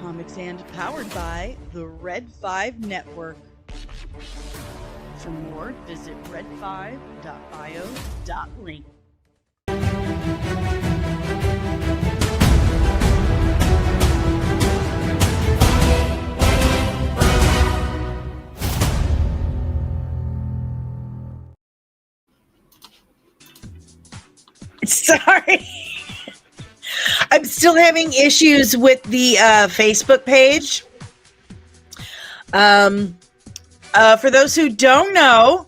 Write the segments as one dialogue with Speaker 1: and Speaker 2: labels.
Speaker 1: Comics and powered by the Red 5 Network. For more, visit red5.bio.link.
Speaker 2: Sorry. I'm still having issues with the Facebook page. For those who don't know,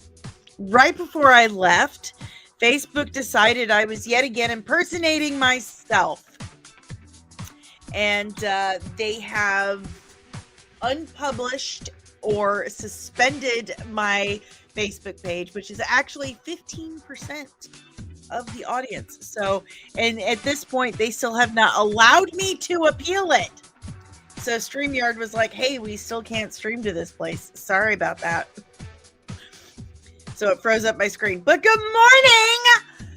Speaker 2: right before I left, Facebook decided I was yet again impersonating myself. And they have unpublished or suspended my Facebook page, which is actually 15% of the audience. So, and at this point, they still have not allowed me to appeal it. So StreamYard was like, hey, we still can't stream to this place. Sorry about that. So it froze up my screen. But good morning!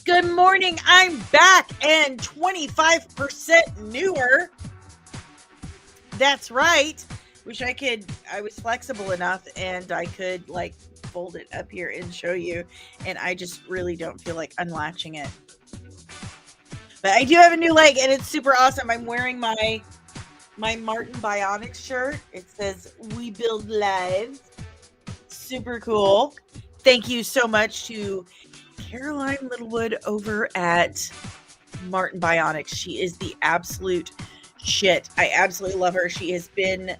Speaker 2: Good morning. I'm back and 25% newer. That's right. Wish I was flexible enough and I could like fold it up here and show you. And I just really don't feel like unlatching it. But I do have a new leg and it's super awesome. I'm wearing my Martin Bionics shirt. It says, "We build lives." Super cool. Thank you so much to Caroline Littlewood over at Martin Bionics. She is the absolute shit. I absolutely love her. She has been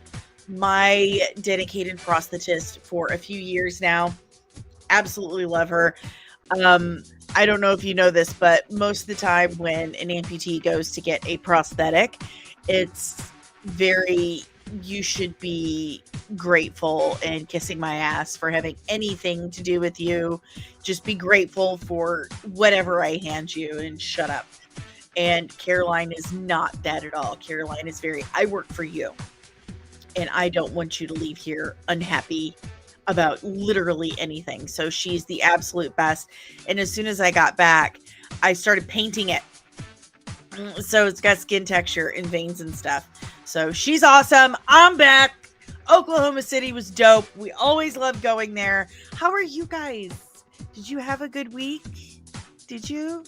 Speaker 2: my dedicated prosthetist for a few years now. Absolutely love her. I don't know if you know this, but most of the time when an amputee goes to get a prosthetic, it's very, you should be grateful and kissing my ass for having anything to do with you. Just be grateful for whatever I hand you and shut up. And Caroline is not that at all. Caroline is very, I work for you. And I don't want you to leave here unhappy about literally anything. So she's the absolute best. And as soon as I got back, I started painting it. So it's got skin texture and veins and stuff. So she's awesome. I'm back. Oklahoma City was dope. We always love going there. How are you guys? Did you have a good week? Did you?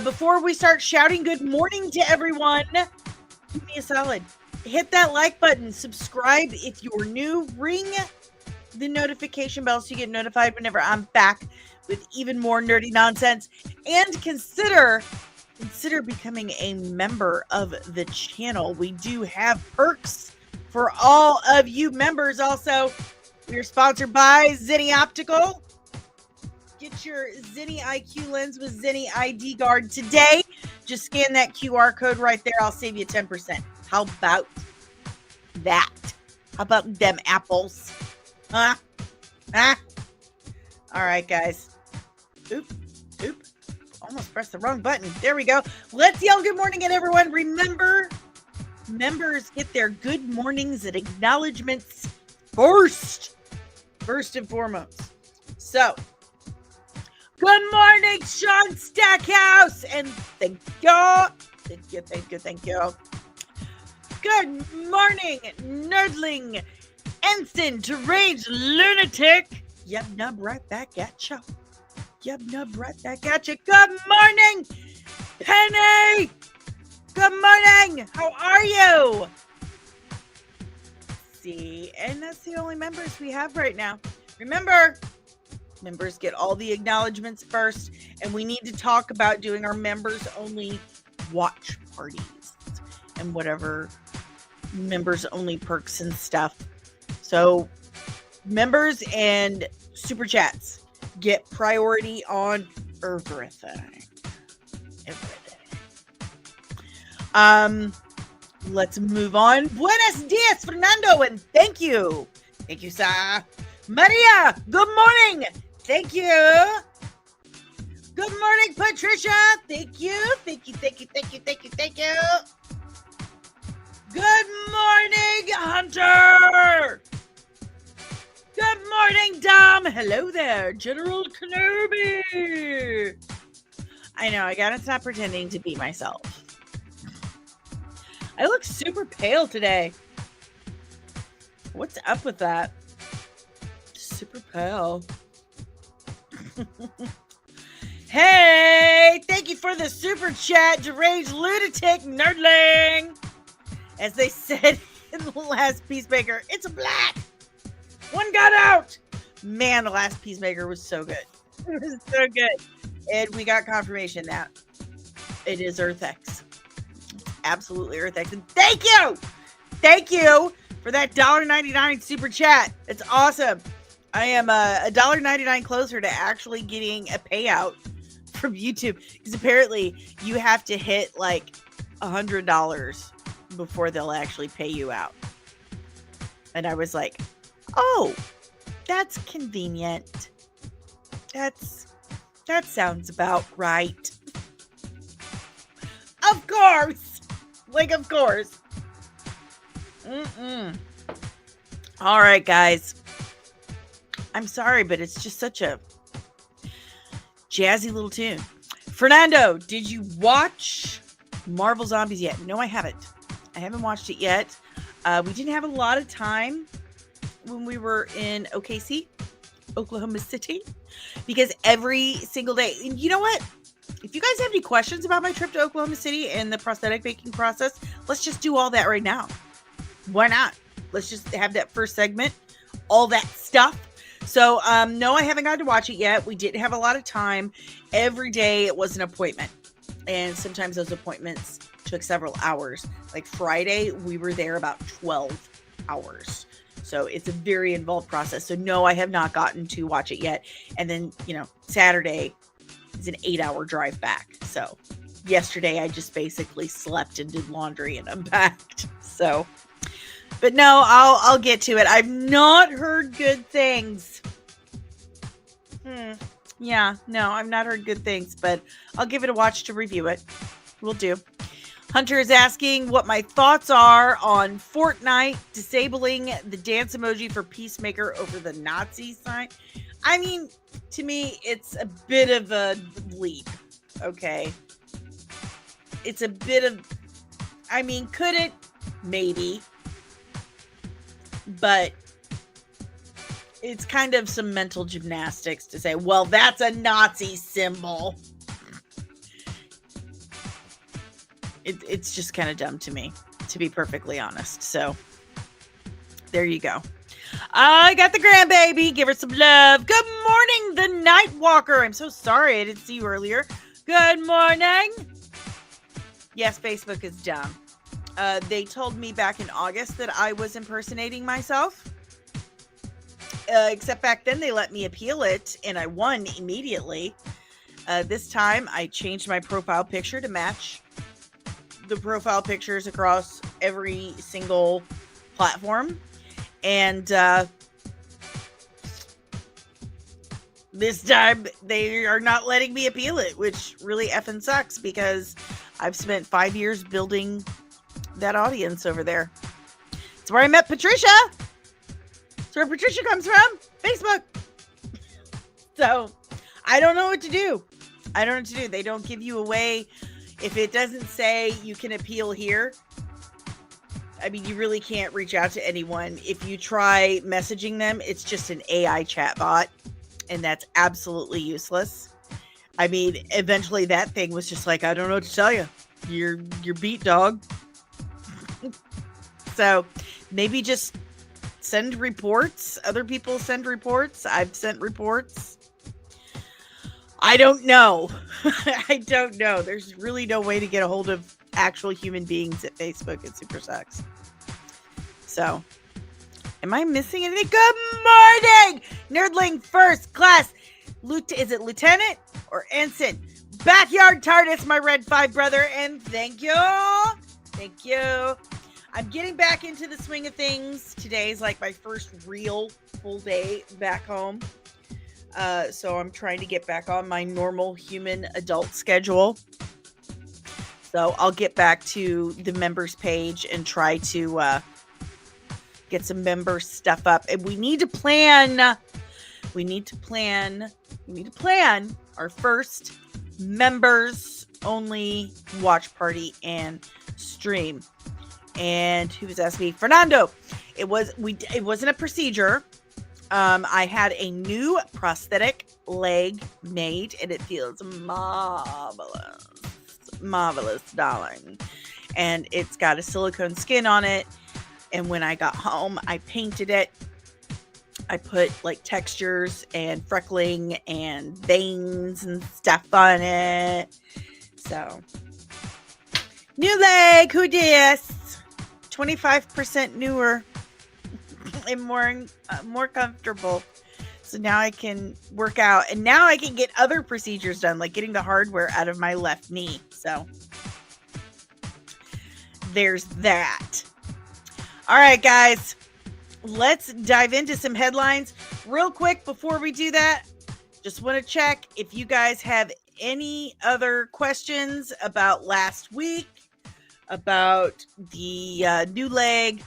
Speaker 2: Before we start shouting good morning to everyone, give me a solid. Hit that like button. Subscribe if you're new. Ring the notification bell so you get notified whenever I'm back with even more nerdy nonsense. And consider becoming a member of the channel. We do have perks for all of you members. Also, we're sponsored by Zenni Optical. Get your Zenni IQ lens with Zenni ID Guard today. Just scan that QR code right there. I'll save you 10%. How about that? How about them apples? Huh? All right, guys. Oop. Almost pressed the wrong button. There we go. Let's yell good morning at everyone. Remember, members get their good mornings and acknowledgments first and foremost. So, good morning, Sean Stackhouse, and thank you. Good morning, Nerdling, Ensign, Deranged Lunatic. Yep, nub right back at you. Good morning, Penny. Good morning. How are you? See, and that's the only members we have right now. Remember, members get all the acknowledgments first, and we need to talk about doing our members only watch parties and whatever members only perks and stuff. So members and super chats get priority on everything. Let's move on. Buenos dias, Fernando, and thank you, sir. Maria, good morning. Thank you. Good morning, Patricia. Thank you. Good morning, Hunter. Good morning, Dom. Hello there, General Kenobi. I know, I gotta stop pretending to be myself. I look super pale today. What's up with that? Super pale. Hey, thank you for the super chat, deranged lunatic nerdling. As they said in the last Peacemaker, it's a black. One got out. Man, the last Peacemaker was so good. It was so good. And we got confirmation that it is Earth X. Absolutely Earth X. And thank you for that $1.99 super chat. It's awesome. I am $1.99 closer to actually getting a payout from YouTube, because apparently you have to hit like $100 before they'll actually pay you out. And I was like, oh, that's convenient. That sounds about right. Of course. Like, of course. All right, guys. I'm sorry, but it's just such a jazzy little tune. Fernando, did you watch Marvel Zombies yet? No, I haven't. I haven't watched it yet. We didn't have a lot of time when we were in OKC, Oklahoma City, because every single day, and you know what? If you guys have any questions about my trip to Oklahoma City and the prosthetic making process, let's just do all that right now. Why not? Let's just have that first segment, all that stuff. So, no, I haven't gotten to watch it yet. We didn't have a lot of time. Every day it was an appointment. And sometimes those appointments took several hours. Like Friday, we were there about 12 hours. So it's a very involved process. So no, I have not gotten to watch it yet. And then, Saturday is an 8-hour drive back. So yesterday I just basically slept and did laundry and unpacked. So, but no, I'll get to it. I've not heard good things. Yeah, no, I've not heard good things, but I'll give it a watch to review it. Will do. Hunter is asking what my thoughts are on Fortnite disabling the dance emoji for Peacemaker over the Nazi sign. I mean, to me, it's a bit of a leap. Okay. It's a bit of, I mean, could it? Maybe. But it's kind of some mental gymnastics to say, well, that's a Nazi symbol. It's just kind of dumb to me, to be perfectly honest. So there you go. I got the grandbaby. Give her some love. Good morning, the Night Walker. I'm so sorry I didn't see you earlier. Good morning. Yes, Facebook is dumb. They told me back in August that I was impersonating myself. Except back then they let me appeal it and I won immediately. This time I changed my profile picture to match the profile pictures across every single platform. And this time they are not letting me appeal it, which really effing sucks because I've spent 5 years building that audience over there. It's where I met Patricia. It's where Patricia comes from. Facebook. So I don't know what to do. They don't give you a way. If it doesn't say you can appeal here, I mean, you really can't reach out to anyone. If you try messaging them, it's just an AI chatbot, and that's absolutely useless. I mean, eventually that thing was just like, I don't know what to tell you. You're beat, dog. So maybe just send reports. Other people send reports. I've sent reports. I don't know. I don't know. There's really no way to get a hold of actual human beings at Facebook. It super sucks. So, am I missing anything? Good morning! Nerdling first class. Is it lieutenant or ensign? Backyard TARDIS, my red 5 brother. And thank you. Thank you. I'm getting back into the swing of things. Today's like my first real full day back home. So I'm trying to get back on my normal human adult schedule. So I'll get back to the members page and try to get some member stuff up. And we need to plan our first members only watch party and stream. And who was asking me? Fernando. It wasn't a procedure. I had a new prosthetic leg made, and it feels marvelous. Marvelous, darling. And it's got a silicone skin on it. And when I got home, I painted it. I put like textures and freckling and veins and stuff on it. So, new leg, who dis? 25% newer and more comfortable. So now I can work out, and now I can get other procedures done, like getting the hardware out of my left knee. So there's that. All right, guys, let's dive into some headlines real quick. Before we do that, just want to check if you guys have any other questions about last week, about the new leg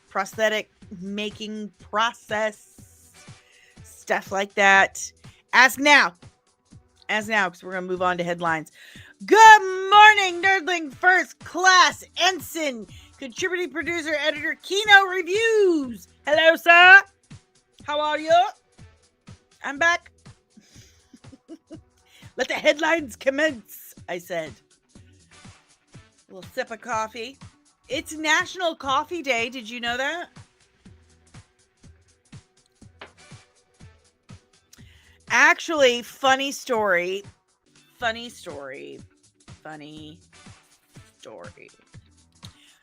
Speaker 2: prosthetic making process, stuff like that. Ask now, because we're going to move on to headlines. Good morning, Nerdling First Class Ensign, contributing producer, editor, Kino Reviews. Hello, sir. How are you? I'm back. Let the headlines commence, I said. A little sip of coffee. It's National Coffee Day. Did you know that? Actually, funny story.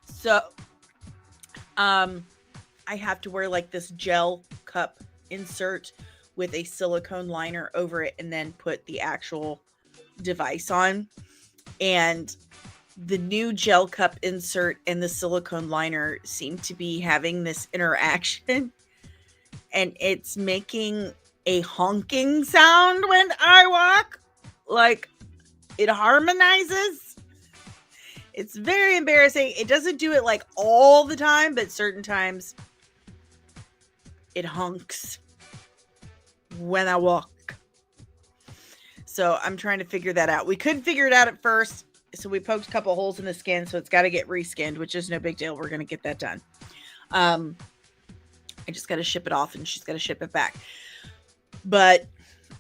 Speaker 2: So, I have to wear like this gel cup insert with a silicone liner over it and then put the actual device on. And the new gel cup insert and the silicone liner seem to be having this interaction, and it's making a honking sound when I walk. Like, it harmonizes. It's very embarrassing. It doesn't do it like all the time, but certain times it honks when I walk. So I'm trying to figure that out. We couldn't figure it out at first, so we poked a couple holes in the skin, so it's got to get reskinned, which is no big deal. We're going to get that done. I just got to ship it off, and she's got to ship it back. But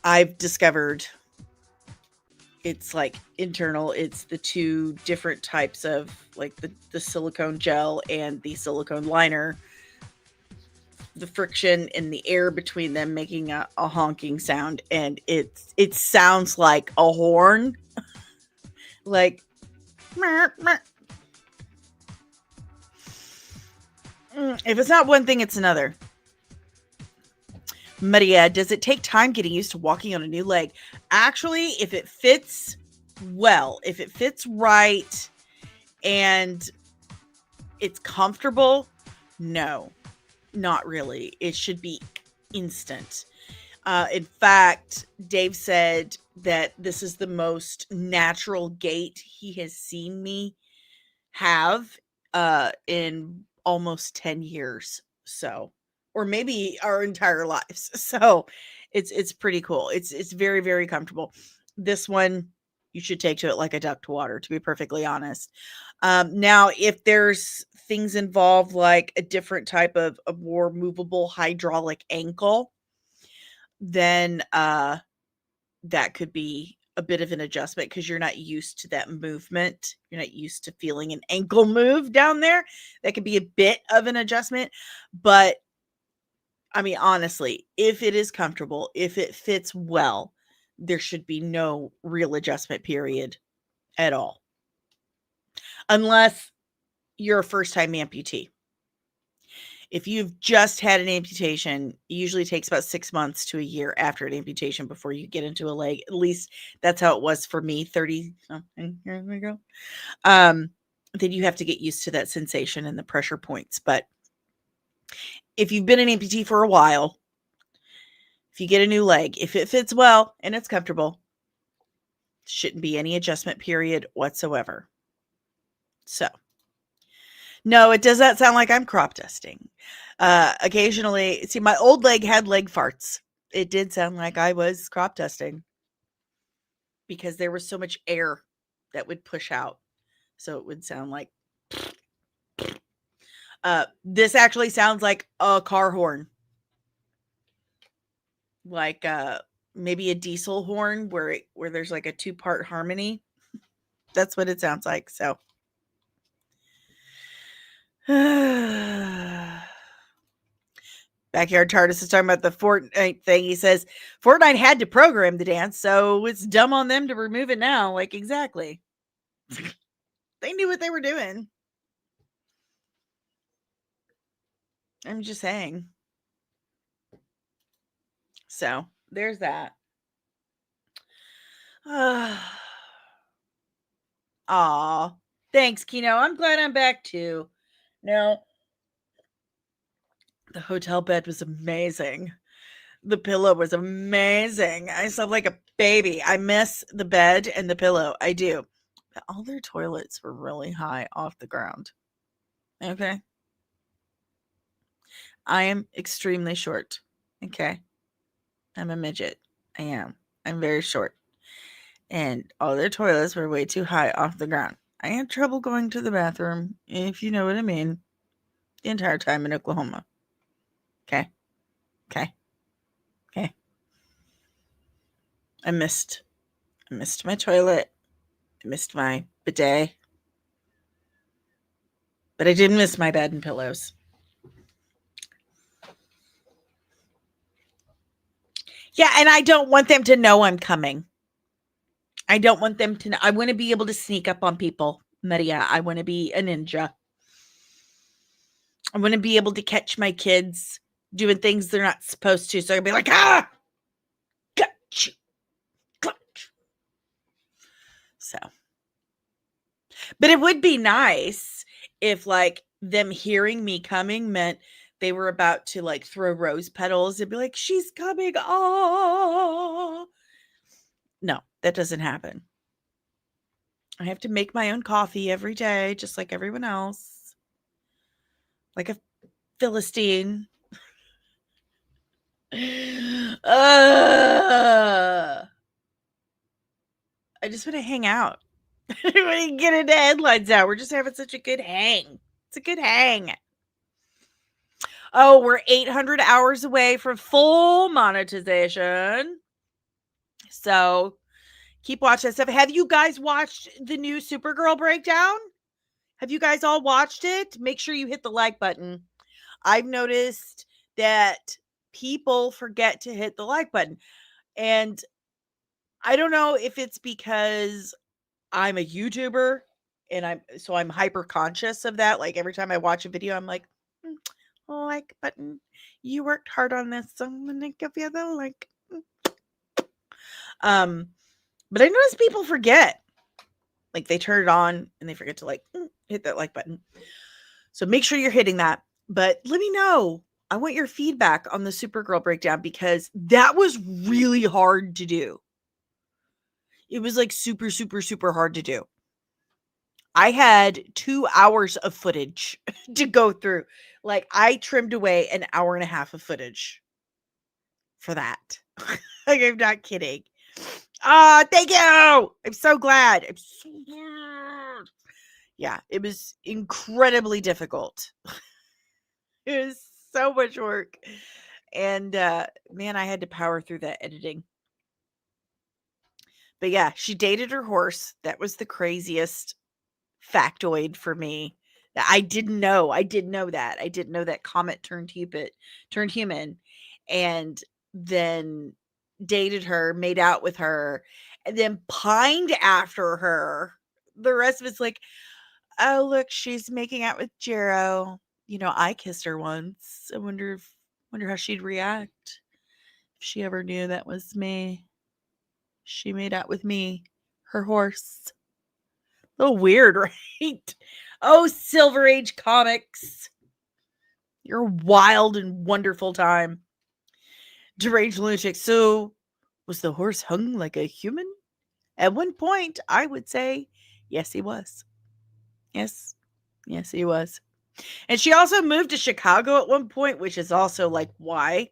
Speaker 2: I've discovered it's like internal. It's the two different types of like the silicone gel and the silicone liner. The friction and the air between them making a honking sound, and it sounds like a horn. Like, if it's not one thing, it's another. Maria, does it take time getting used to walking on a new leg? Actually, if it fits well, if it fits right and it's comfortable, no, not really. It should be instant. In fact, Dave said that this is the most natural gait he has seen me have in almost 10 years. So, or maybe our entire lives. So it's pretty cool. It's very, very comfortable. This one, you should take to it like a duck to water, to be perfectly honest. Now, if there's things involved, like a different type of more movable hydraulic ankle, then that could be a bit of an adjustment because you're not used to that movement. You're not used to feeling an ankle move down there. That could be a bit of an adjustment. But I mean, honestly, if it is comfortable, if it fits well, there should be no real adjustment period at all. Unless you're a first-time amputee. If you've just had an amputation, it usually takes about 6 months to a year after an amputation before you get into a leg. At least that's how it was for me 30-something years ago. Then you have to get used to that sensation and the pressure points. But if you've been an amputee for a while, if you get a new leg, if it fits well and it's comfortable, shouldn't be any adjustment period whatsoever. So, no, it does not sound like I'm crop dusting. Occasionally, see, my old leg had leg farts. It did sound like I was crop dusting because there was so much air that would push out. So it would sound like This actually sounds like a car horn. Like maybe a diesel horn where there's like a 2-part harmony. That's what it sounds like. So Backyard TARDIS is talking about the Fortnite thing. He says Fortnite had to program the dance, so it's dumb on them to remove it now. Like, exactly. They knew what they were doing. I'm just saying. So there's that. Aw. Thanks, Kino. I'm glad I'm back too. No. The hotel bed was amazing. The pillow was amazing. I slept like a baby. I miss the bed and the pillow. I do. But all their toilets were really high off the ground. Okay. I am extremely short. Okay. I'm a midget. I am. I'm very short. And all their toilets were way too high off the ground. I had trouble going to the bathroom, if you know what I mean, the entire time in Oklahoma. Okay. Okay. Okay. I missed my toilet. I missed my bidet. But I didn't miss my bed and pillows. Yeah, and I don't want them to know I'm coming. I don't want them to know. I want to be able to sneak up on people, Maria. I want to be a ninja. I want to be able to catch my kids doing things they're not supposed to. So I'll be like, ah, got you. So, but it would be nice if like them hearing me coming meant they were about to like throw rose petals. It'd be like, she's coming. Oh, no, that doesn't happen. I have to make my own coffee every day, just like everyone else. Like a Philistine. I just want to hang out. I want to get into headlines out. We're just having such a good hang. It's a good hang. Oh, we're 800 hours away from full monetization. So keep watching that stuff. Have you guys watched the new Supergirl breakdown? Have you guys all watched it? Make sure you hit the like button. I've noticed that people forget to hit the like button. And I don't know if it's because I'm a YouTuber and I'm hyper conscious of that. Like every time I watch a video, I'm like, like button. You worked hard on this, so I'm gonna give you the like. But I notice people forget. Like they turn it on and they forget to like hit that like button. So make sure you're hitting that. But let me know. I want your feedback on the Supergirl breakdown because that was really hard to do. It was like super, super, super hard to do. I had 2 hours of footage to go through. Like I trimmed away an hour and a half of footage for that. Like I'm not kidding. Thank you. I'm so glad. Yeah, it was incredibly difficult. It was so much work. And man, I had to power through that editing. But yeah, she dated her horse. That was the craziest factoid for me. I didn't know. I didn't know that. I didn't know that Comet turned human, and then dated her, made out with her, and then pined after her. The rest of it's like, oh look, she's making out with Jero. You know, I kissed her once. I wonder how she'd react if she ever knew that was me. She made out with me, her horse. A little weird, right? Oh, Silver Age comics. Your wild and wonderful time. Deranged lunatic. So, was the horse hung like a human? At one point, I would say, yes, he was. Yes. Yes, he was. And she also moved to Chicago at one point, which is also like, why?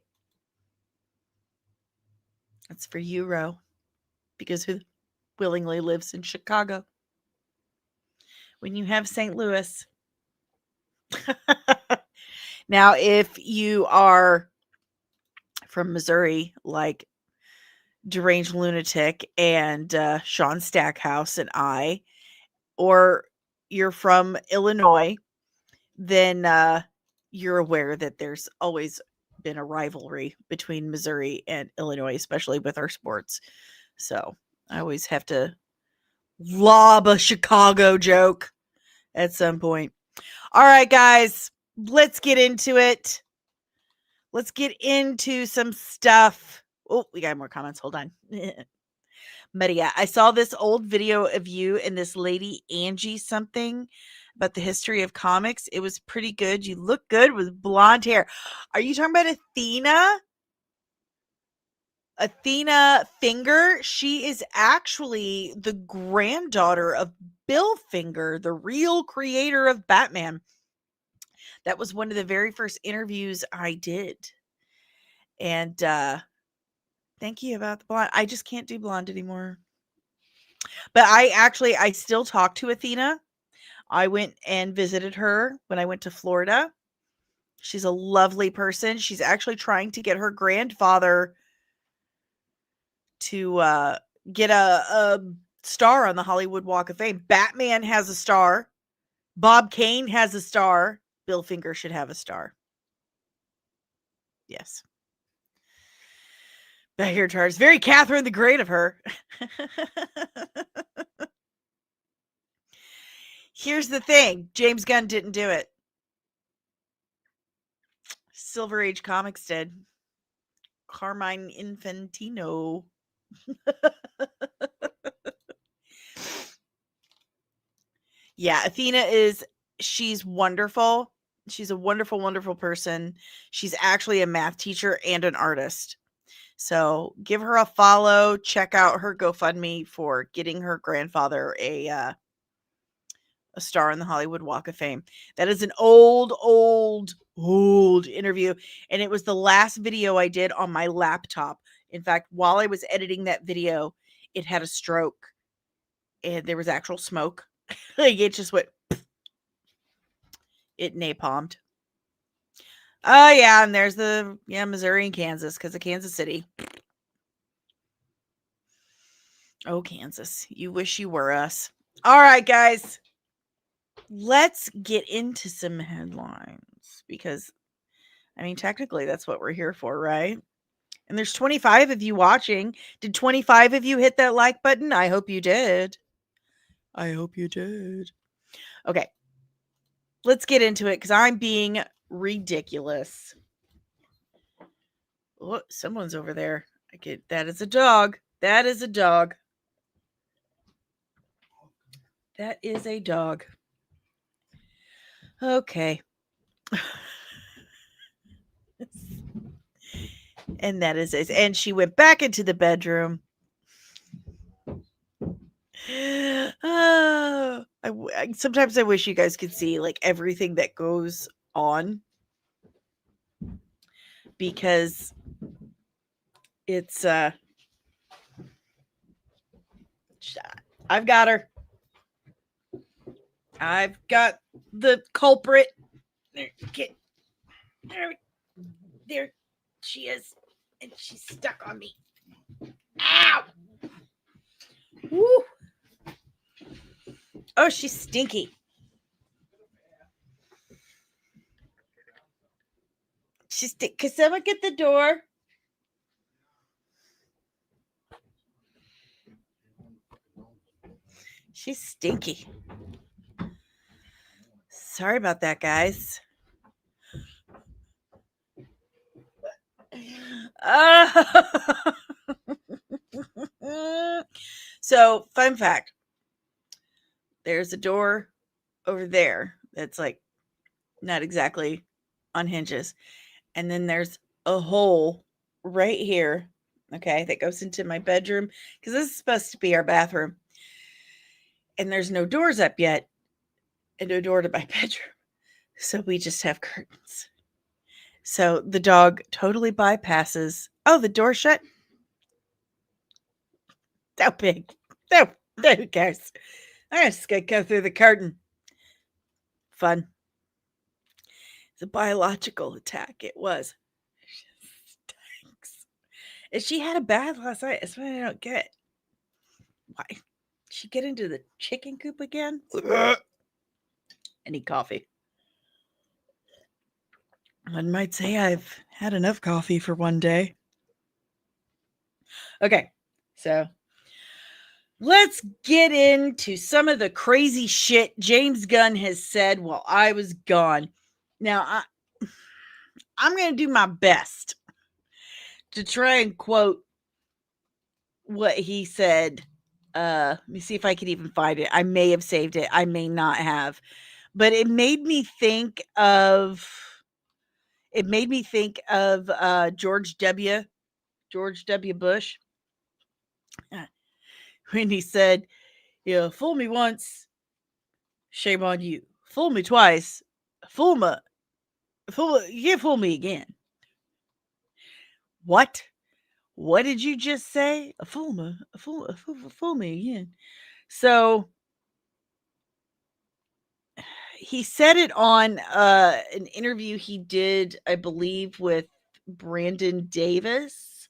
Speaker 2: That's for you, Ro. Because who willingly lives in Chicago? When you have St. Louis. Now, if you are from Missouri, like Deranged Lunatic and Sean Stackhouse and I, or you're from Illinois, then you're aware that there's always been a rivalry between Missouri and Illinois, especially with our sports. So I always have to lob a Chicago joke at some point. All right, guys, let's get into it. Let's get into some stuff. Oh, we got more comments. Hold on. But yeah, I saw this old video of you and this lady, Angie something, about the history of comics. It was pretty good. You look good with blonde hair. Are you talking about Athena? Athena Finger? She is actually the granddaughter of Bill Finger, the real creator of Batman. That was one of the very first interviews I did. And thank you about the blonde. I just can't do blonde anymore. But I still talk to Athena. I went and visited her when I went to Florida. She's a lovely person. She's actually trying to get her grandfather to get a star on the Hollywood Walk of Fame. Batman has a star. Bob Kane has a star. Bill Finger should have a star. Yes. Backyard Charge. Very Catherine the Great of her. Here's the thing. James Gunn didn't do it. Silver Age Comics did. Carmine Infantino. Yeah, Athena she's wonderful. She's a wonderful, wonderful person. She's actually a math teacher and an artist. So give her a follow. Check out her GoFundMe for getting her grandfather a star on the Hollywood Walk of Fame. That is an old interview. And it was the last video I did on my laptop. In fact, while I was editing that video, it had a stroke and there was actual smoke. Like it just went, it napalmed. Oh yeah, and there's the Missouri and Kansas because of Kansas City. Oh, Kansas, you wish you were us. All right, guys, let's get into some headlines because, I mean, technically that's what we're here for, right? And there's 25 of you watching. Did 25 of you hit that like button? I hope you did. I hope you did. Okay, let's get into it because I'm being ridiculous. Oh, someone's over there. That is a dog. That is a dog. That is a dog. Okay. And that is it. And she went back into the bedroom. Oh, sometimes I wish you guys could see like everything that goes on because it's I've got her. I've got the culprit. There she is. And she's stuck on me. Ow! Woo! Oh, she's stinky. Can someone get the door? She's stinky. Sorry about that, guys. So, fun fact. There's a door over there that's like not exactly on hinges. And then there's a hole right here, okay, that goes into my bedroom because this is supposed to be our bathroom. And there's no doors up yet and no door to my bedroom. So we just have curtains. So the dog totally bypasses. Oh, the door shut? So big. No, who cares? I'm just going to go through the curtain. Fun. It's a biological attack. It was. Stinks. And she had a bath last night. That's what I don't get. Why? Did she get into the chicken coop again? I need coffee.
Speaker 1: One might say I've had enough coffee for one day.
Speaker 2: Okay, so let's get into some of the crazy shit James Gunn has said while I was gone. Now, I'm going to do my best to try and quote what he said. Let me see if I can even find it. I may have saved it. I may not have. But it made me think of George W. Bush when he said, fool me once, shame on you. Fool me twice, you can't fool me again. What? What did you just say? Fool me again. So he said it on an interview he did, I believe, with Brandon Davis.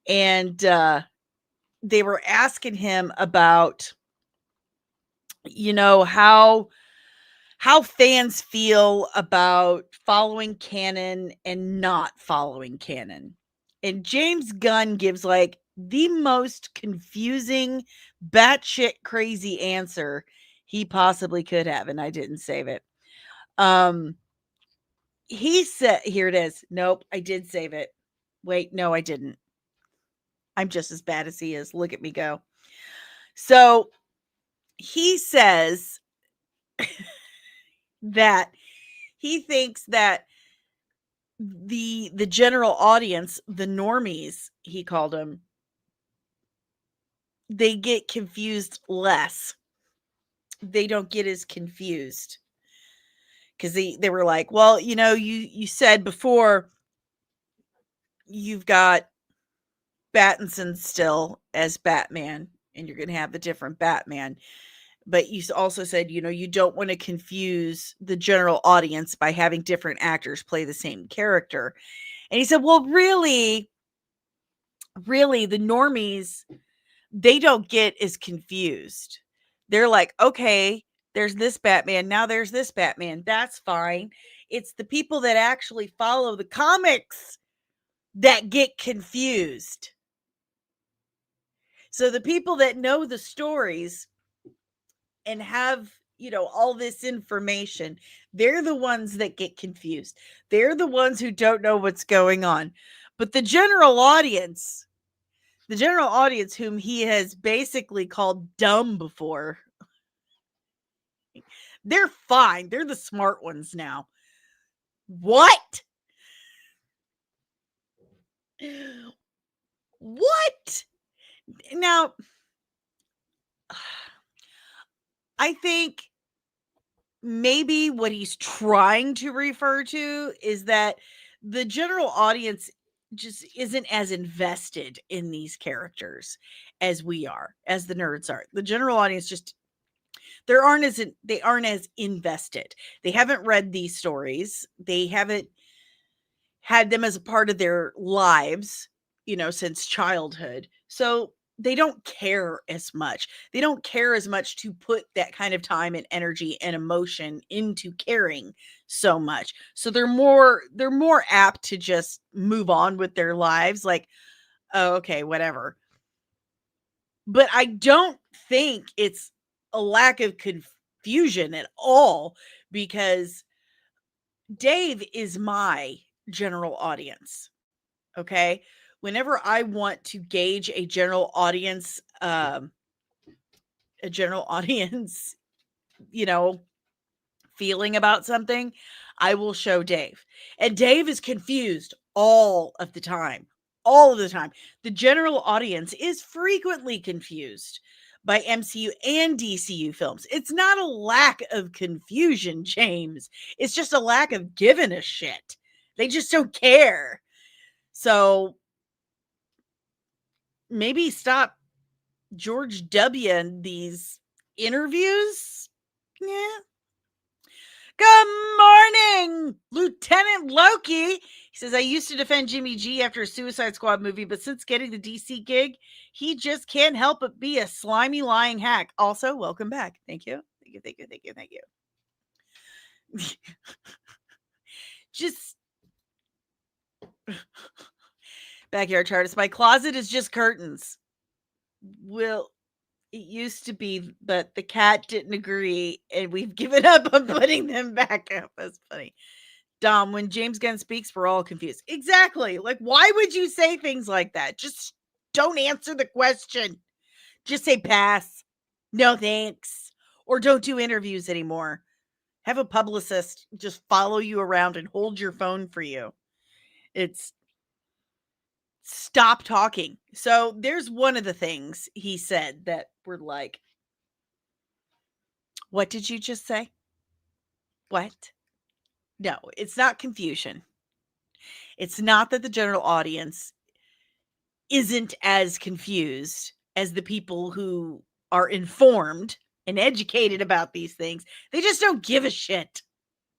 Speaker 2: And they were asking him about, how fans feel about following canon and not following canon. And James Gunn gives like the most confusing, batshit crazy answer he possibly could have, and I didn't save it. He said, here it is. Nope, I did save it. Wait, no, I didn't. I'm just as bad as he is. Look at me go. So he says that he thinks that the general audience, the normies, he called them, they get confused less. They don't get as confused. Because they were like, well, you said before you've got Pattinson still as Batman, and you're going to have the different Batman. But you also said, you don't want to confuse the general audience by having different actors play the same character. And he said, well, really, the normies, they don't get as confused. They're like, okay, there's this Batman. Now there's this Batman. That's fine. It's the people that actually follow the comics that get confused. So the people that know the stories and have, all this information, they're the ones that get confused. They're the ones who don't know what's going on. But the general audience whom he has basically called dumb before, they're fine. They're the smart ones now. What? What? Now, I think maybe what he's trying to refer to is that the general audience just isn't as invested in these characters as we are, as the nerds are. The general audience just they aren't as invested. They haven't read these stories. They haven't had them as a part of their lives, since childhood. So they don't care as much. They don't care as much to put that kind of time and energy and emotion into caring so much. So they're more apt to just move on with their lives like, oh, okay, whatever. But I don't think it's a lack of confusion at all, because Dave is my general audience. Okay. Whenever I want to gauge a general audience, feeling about something, I will show Dave. And Dave is confused all of the time. All of the time. The general audience is frequently confused by MCU and DCU films. It's not a lack of confusion, James. It's just a lack of giving a shit. They just don't care. So maybe stop George W. in these interviews. Yeah. Good morning, Lieutenant Loki. He says, I used to defend Jimmy G after a Suicide Squad movie, but since getting the DC gig, he just can't help but be a slimy, lying hack. Also, welcome back. Thank you. Thank you, thank you, thank you, thank you. Just backyard chartist. My closet is just curtains. Well, it used to be, but the cat didn't agree, and we've given up on putting them back up. That's funny. Dom, when James Gunn speaks, we're all confused. Exactly. Like, why would you say things like that? Just don't answer the question. Just say pass. No thanks. Or don't do interviews anymore. Have a publicist just follow you around and hold your phone for you. It's stop talking. So there's one of the things he said that were like, what did you just say? What? No, it's not confusion. It's not that the general audience isn't as confused as the people who are informed and educated about these things. They just don't give a shit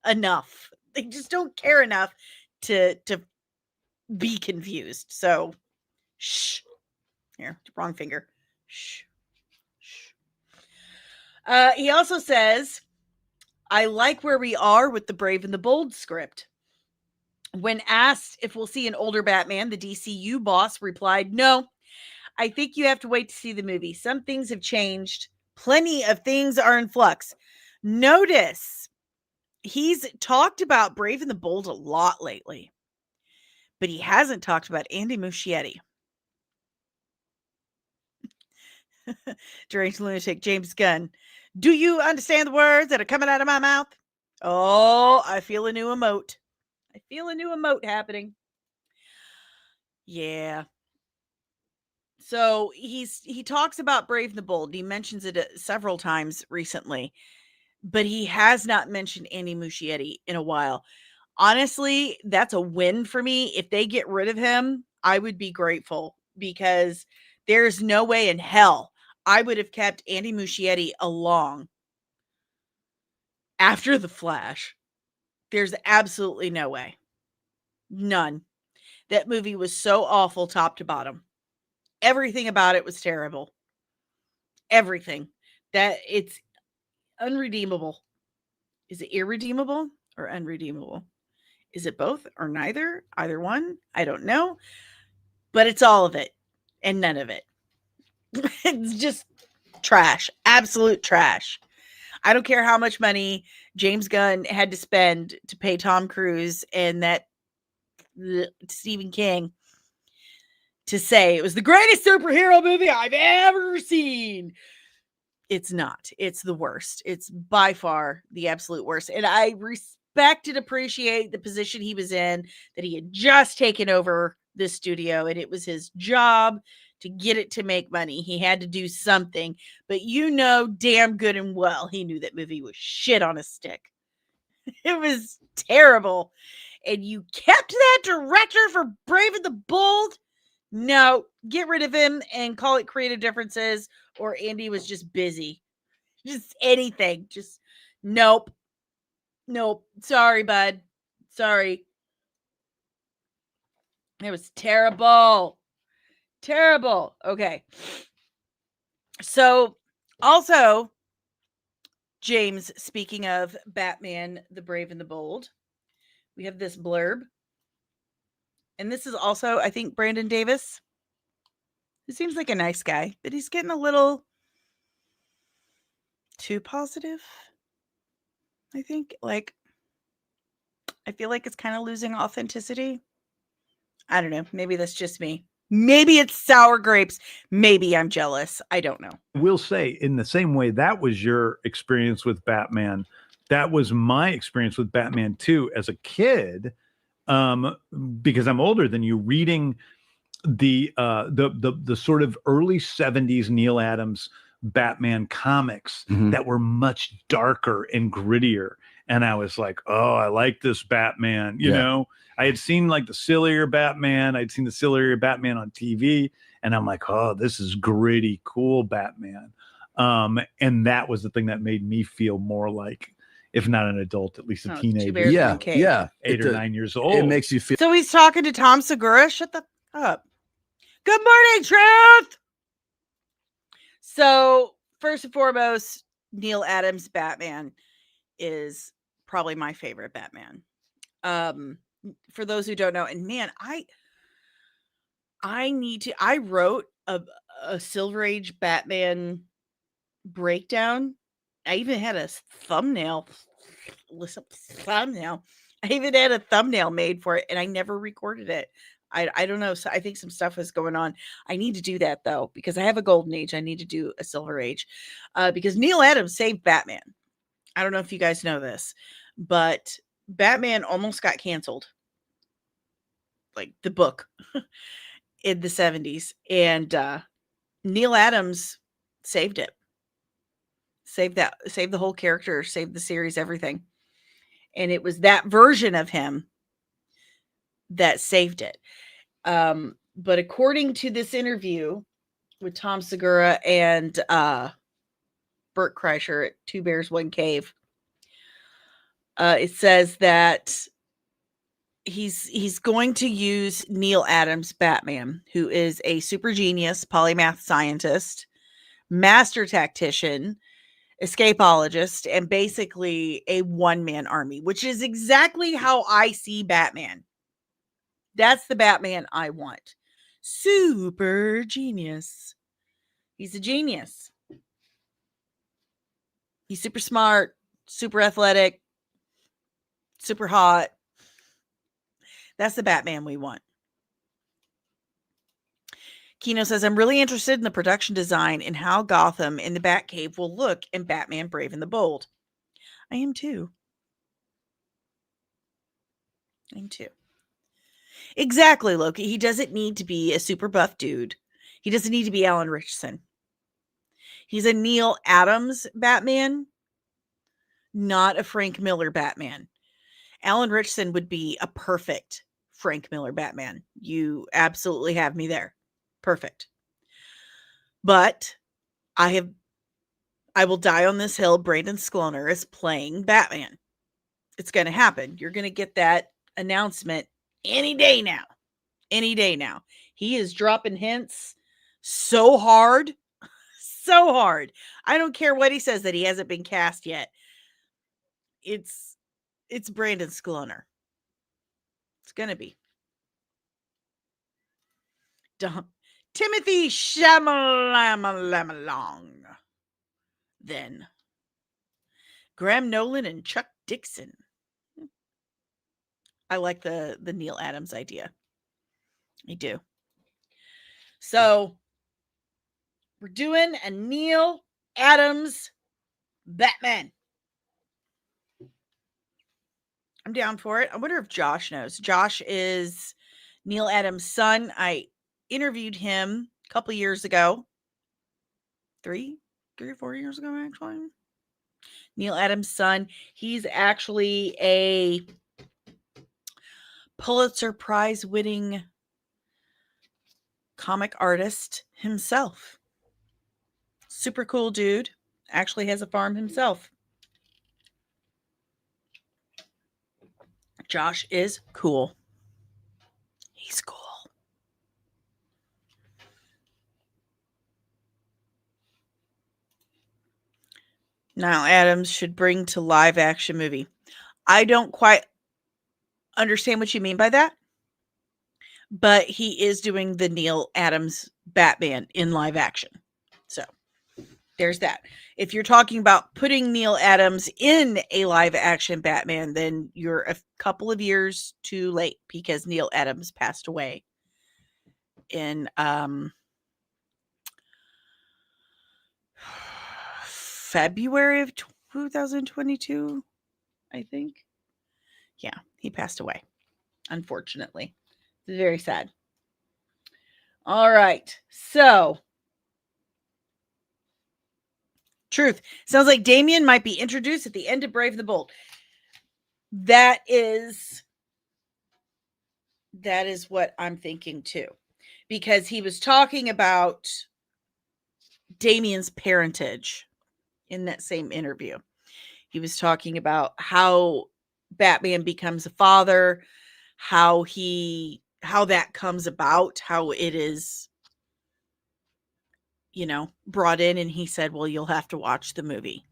Speaker 2: enough. They just don't care enough to be confused. So, shh. Here, wrong finger. Shh. Shh. He also says, I like where we are with the Brave and the Bold script. When asked if we'll see an older Batman, the DCU boss replied, no, I think you have to wait to see the movie. Some things have changed. Plenty of things are in flux. Notice he's talked about Brave and the Bold a lot lately, but he hasn't talked about Andy Muschietti. Deranged lunatic James Gunn. Do you understand the words that are coming out of my mouth? Oh, I feel a new emote. I feel a new emote happening. Yeah. So he talks about Brave and the Bold. He mentions it several times recently, but he has not mentioned Andy Muschietti in a while. Honestly, that's a win for me. If they get rid of him, I would be grateful, because there's no way in hell I would have kept Andy Muschietti along after The Flash. There's absolutely no way. None. That movie was so awful top to bottom. Everything about it was terrible. Everything. That it's unredeemable. Is it irredeemable or unredeemable? Is it both or neither? Either one? I don't know. But it's all of it and none of it. It's just trash. Absolute trash. I don't care how much money James Gunn had to spend to pay Tom Cruise and that Stephen King to say it was the greatest superhero movie I've ever seen. It's not. It's the worst. It's by far the absolute worst. And I respect and appreciate the position he was in, that he had just taken over this studio and it was his job to get it to make money. He had to do something, but you know damn good and well he knew that movie was shit on a stick. It was terrible. And you kept that director for Brave and the Bold? No, get rid of him and call it creative differences, or Andy was just busy. Just anything. Just nope. Nope. Sorry, bud. Sorry. It was terrible. Terrible. Okay. So, also, James, speaking of Batman, the Brave and the Bold, we have this blurb. And this is also, I think, Brandon Davis. He seems like a nice guy, but he's getting a little too positive, I think. Like, I feel like it's kind of losing authenticity. I don't know. Maybe that's just me. Maybe it's sour grapes. Maybe I'm jealous. I don't know.
Speaker 3: We'll say, in the same way that was your experience with Batman, that was my experience with Batman too as a kid, because I'm older than you, reading the sort of early 70s Neil Adams Batman comics that were much darker and grittier. And I was like, oh, I like this Batman. You know, I had seen like the sillier Batman. I'd seen the sillier Batman on TV. And I'm like, oh, this is gritty, cool Batman. And that was the thing that made me feel more like, if not an adult, at least a
Speaker 1: No, it's
Speaker 3: teenager.
Speaker 1: Two Bears,
Speaker 4: Yeah,
Speaker 1: One Cave.
Speaker 4: yeah.
Speaker 3: 8 or 9 years old.
Speaker 4: It makes you feel.
Speaker 2: So he's talking to Tom Segura. Shut the up. Good morning, Truth. So first and foremost, Neil Adams' Batman is probably my favorite Batman. For those who don't know, and man, I wrote a Silver Age Batman breakdown. I even had a thumbnail. Listen, thumbnail. I even had a thumbnail made for it, and I never recorded it. I don't know. So I think some stuff was going on. I need to do that though, because I have a golden age. I need to do a silver age, because Neil Adams saved Batman. I don't know if you guys know this, but Batman almost got canceled, like the book in the 70s, and Neil Adams saved it. Saved the whole character, saved the series, everything. And it was that version of him that saved it. But according to this interview with Tom Segura and Bert Kreischer at Two Bears, One Cave, it says that he's going to use Neil Adams' Batman, who is a super genius polymath scientist, master tactician, escapologist, and basically a one-man army, which is exactly how I see Batman. That's the Batman I want. Super genius. He's a genius. He's super smart, super athletic, super hot. That's the Batman we want. Kino says, I'm really interested in the production design and how Gotham in the Batcave will look in Batman Brave and the Bold. I am too. Exactly, Loki. He doesn't need to be a super buff dude. He doesn't need to be Alan Richardson. He's a Neil Adams Batman, not a Frank Miller Batman. Alan Richardson would be a perfect Frank Miller Batman. You absolutely have me there. Perfect. But I will die on this hill. Brandon Skloner is playing Batman. It's going to happen. You're going to get that announcement any day now. Any day now. He is dropping hints so hard. So hard. I don't care what he says that he hasn't been cast yet. It's Brandon Skloner. It's going to be. Dumb. Timothy Shyamalan. Then Graham Nolan and Chuck Dixon. I like the Neil Adams idea. I do. So we're doing a Neil Adams Batman. I'm down for it. I wonder if Josh knows. Josh is Neil Adams' son. I interviewed him a couple years ago. 3 or 4 years ago, actually. Neil Adams' son. He's actually a Pulitzer Prize winning comic artist himself. Super cool dude. Actually has a farm himself. Josh is cool. He's cool. Now Adams should bring to live action movie. I don't quite understand what you mean by that, but he is doing the Neil Adams Batman in live action. So there's that. If you're talking about putting Neil Adams in a live action Batman, then you're a couple of years too late, because Neil Adams passed away in February of 2022, I think. Yeah, he passed away, unfortunately. It's very sad. All right. So, Truth. Sounds like Damian might be introduced at the end of Brave the Bold. That is what I'm thinking too. Because he was talking about Damian's parentage in that same interview. He was talking about how Batman becomes a father, how that comes about, how it is, brought in. And he said, well, you'll have to watch the movie.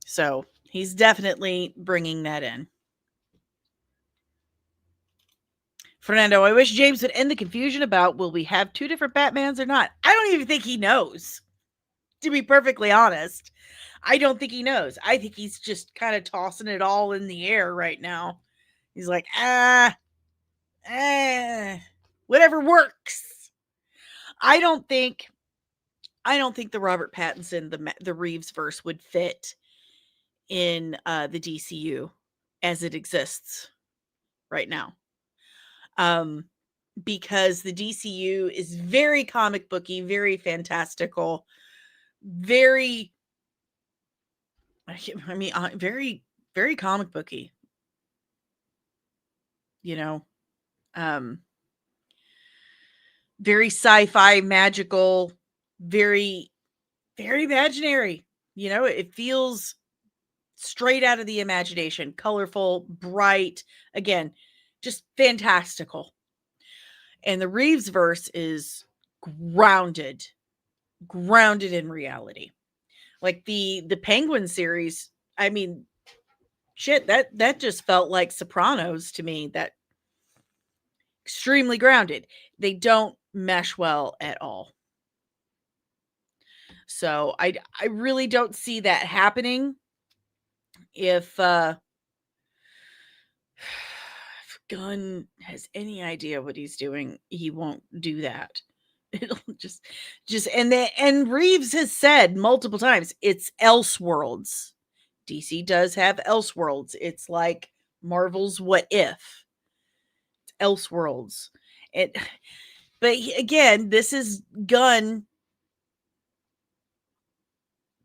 Speaker 2: So he's definitely bringing that in. Fernando, I wish James would end the confusion about will we have two different Batmans or not. I don't even think he knows, to be perfectly honest. I don't think he knows. I think he's just kind of tossing it all in the air right now. He's like, whatever works. I don't think the Robert Pattinson, the Reeves verse would fit in the DCU as it exists right now. Because the DCU is very comic booky, very fantastical, very, very, very comic booky, very sci-fi, magical, very, very imaginary. It feels straight out of the imagination, colorful, bright, again, just fantastical. And the Reeves verse is grounded in reality. Like the Penguin series, shit, that just felt like Sopranos to me. That extremely grounded. They don't mesh well at all. So I really don't see that happening. If Gunn has any idea what he's doing, he won't do that. It'll just and Reeves has said multiple times it's Elseworlds. DC does have Elseworlds. It's like Marvel's What If. It's Elseworlds. But again, this is Gunn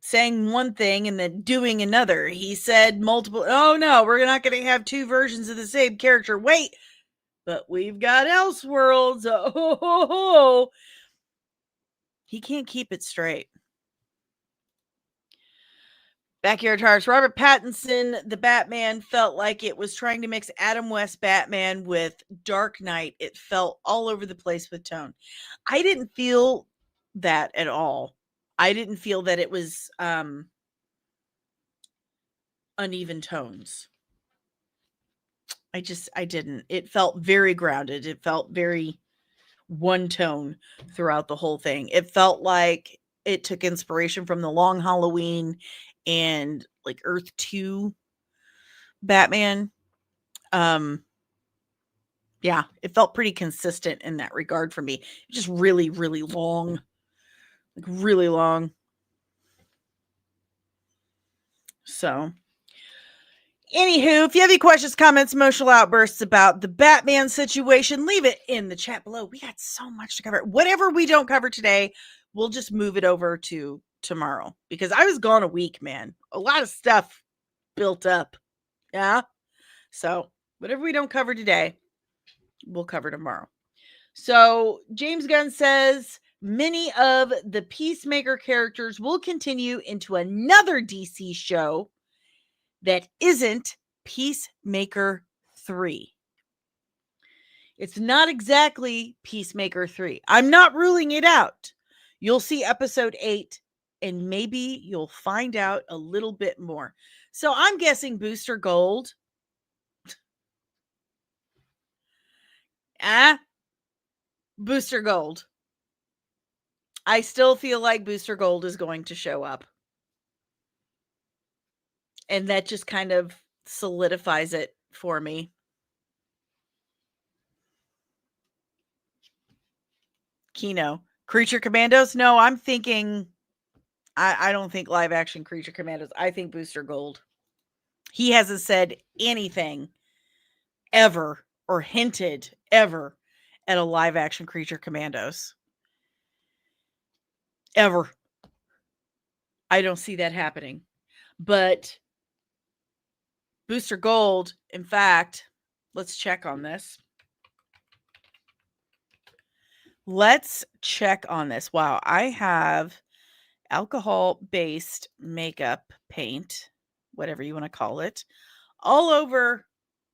Speaker 2: saying one thing and then doing another. He said multiple, oh no, we're not going to have two versions of the same character. Wait, but we've got Elseworlds. Oh, he can't keep it straight. Backyard Hearts. Robert Pattinson, the Batman, felt like it was trying to mix Adam West Batman with Dark Knight. It felt all over the place with tone. I didn't feel that at all. I didn't feel that it was uneven tones. I didn't. It felt very grounded. It felt very one tone throughout the whole thing. It felt like it took inspiration from The Long Halloween and like Earth 2 Batman. Yeah, it felt pretty consistent in that regard for me. Just really, really long. Like really long. So, anywho, if you have any questions, comments, emotional outbursts about the Batman situation, leave it in the chat below. We got so much to cover. Whatever we don't cover today, we'll just move it over to tomorrow because I was gone a week, man. A lot of stuff built up. Yeah. So, whatever we don't cover today, we'll cover tomorrow. So, James Gunn says many of the Peacemaker characters will continue into another DC show that isn't Peacemaker 3. It's not exactly Peacemaker 3. I'm not ruling it out. You'll see episode 8 and maybe you'll find out a little bit more. So I'm guessing Booster Gold. Booster Gold. I still feel like Booster Gold is going to show up. And that just kind of solidifies it for me. Kino. Creature Commandos? No, I'm thinking... I don't think live action Creature Commandos. I think Booster Gold. He hasn't said anything ever or hinted ever at a live action Creature Commandos. Ever. I don't see that happening. But Booster Gold, in fact, let's check on this. Let's check on this. Wow, I have alcohol-based makeup paint. whatever you want to call it, all over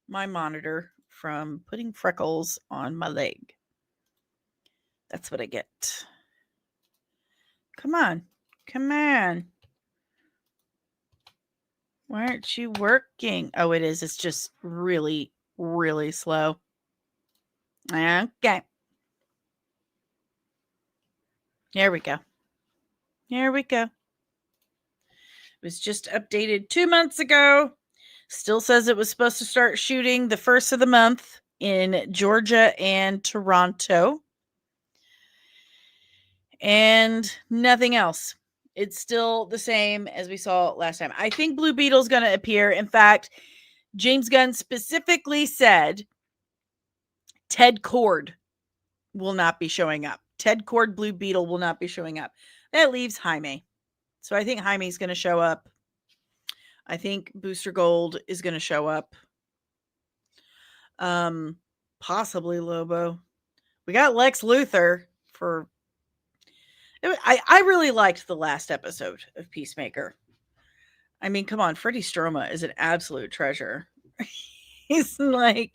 Speaker 2: my monitor from putting freckles on my leg. That's what I get. Come on. Come on. Why aren't you working? Oh, it is. It's just really, really slow. Okay. There we go. Here we go. It was just updated 2 months ago. Still says it was supposed to start shooting the first of the month in Georgia and Toronto. And nothing else. It's still the same as we saw last time. I think Blue Beetle's going to appear. In fact, James Gunn specifically said Ted Kord will not be showing up. Ted Kord Blue Beetle will not be showing up. That leaves Jaime. So I think Jaime's going to show up. I think Booster Gold is going to show up. Possibly Lobo. We got Lex Luthor for... I really liked the last episode of Peacemaker. I mean, come on. Freddie Stroma is an absolute treasure. He's like...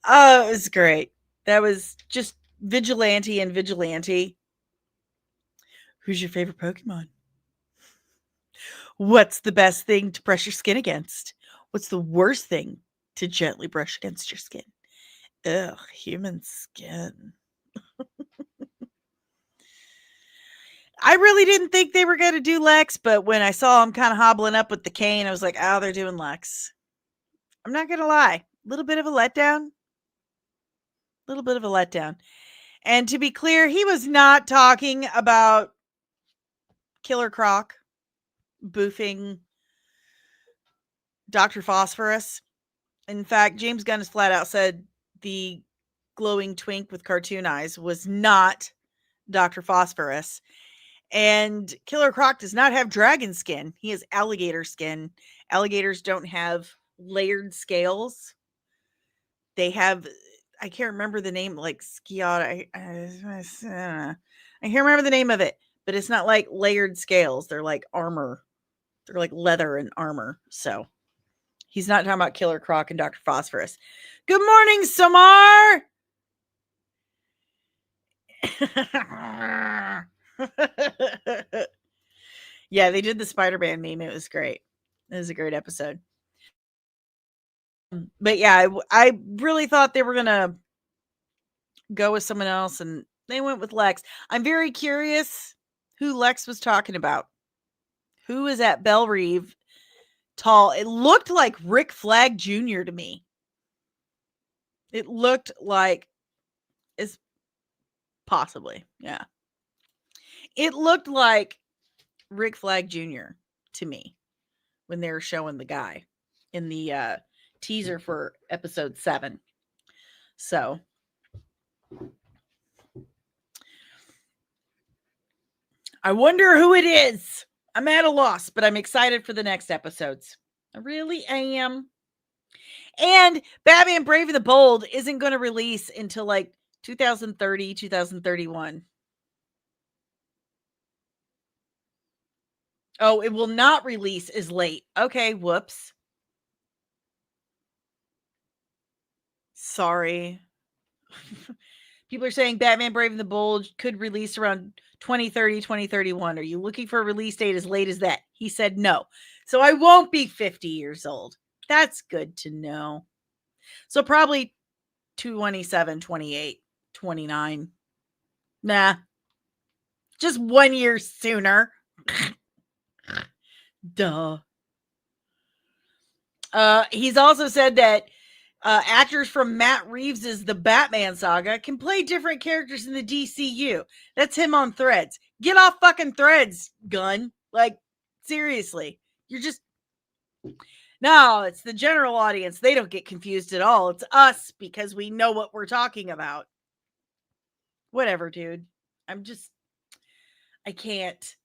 Speaker 2: Oh, it was great. That was just vigilante and vigilante. Who's your favorite Pokemon? What's the best thing to brush your skin against? What's the worst thing to gently brush against your skin? Ugh, human skin. I really didn't think they were going to do Lex, but when I saw him kind of hobbling up with the cane, I was like, oh, they're doing Lex. I'm not going to lie. A little bit of a letdown. And to be clear, he was not talking about Killer Croc boofing Dr. Phosphorus. In fact, James Gunn has flat out said the glowing twink with cartoon eyes was not Dr. Phosphorus. And Killer Croc does not have dragon skin. He has alligator skin. Alligators don't have layered scales. They have, I can't remember the name, like Skiata. I can't remember the name of it, but it's not like layered scales. They're like armor. They're like leather and armor. So he's not talking about Killer Croc and Dr. Phosphorus. Good morning, Samar. Yeah, they did the Spider-Man meme. It was great. It was a great episode. But yeah, I really thought they were going to go with someone else, and they went with Lex. I'm very curious who Lex was talking about. Who is at Belle Reve tall? It looked like Rick Flag Jr. to me. It looked like is possibly, yeah. It looked like Rick Flag Jr. to me when they were showing the guy in the teaser for episode 7. So I wonder who it is. I'm at a loss, but I'm excited for the next episodes. I really am. And Batman Brave and the Bold isn't going to release until like 2030, 2031. Oh, it will not release as late. Okay, whoops. Sorry. People are saying Batman Brave and the Bold could release around 2030, 2031. Are you looking for a release date as late as that? He said no. So I won't be 50 years old. That's good to know. So probably 27, 28, 29. Nah. Just 1 year sooner. Duh. He's also said that actors from Matt Reeves' The Batman Saga can play different characters in the DCU. That's him on Threads. Get off fucking Threads, Gunn. Like, seriously. You're just... No, it's the general audience. They don't get confused at all. It's us because we know what we're talking about. Whatever, dude. I'm just... I can't.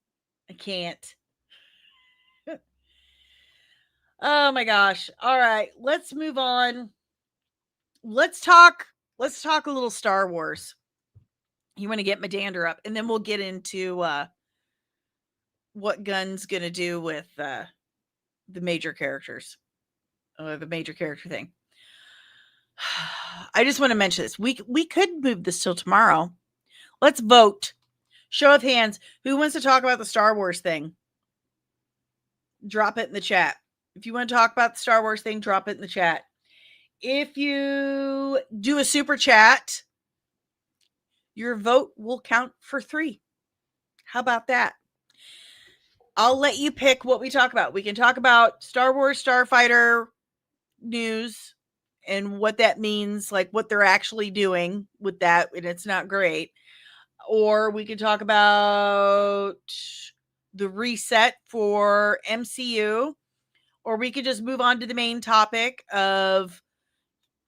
Speaker 2: Oh my gosh. All right, let's move on. Let's talk a little Star Wars. You want to get my dander up, and then we'll get into what Gunn's gonna do with the major characters, the major character thing. I just want to mention this. We could move this till tomorrow. Let's vote. Show of hands. Who wants to talk about the Star Wars thing? Drop it in the chat. If you want to talk about the Star Wars thing, drop it in the chat. If you do a super chat, your vote will count for 3. How about that? I'll let you pick what we talk about. We can talk about Star Wars Starfighter news and what that means, like what they're actually doing with that, and it's not great. Or we can talk about the reset for MCU, or we could just move on to the main topic of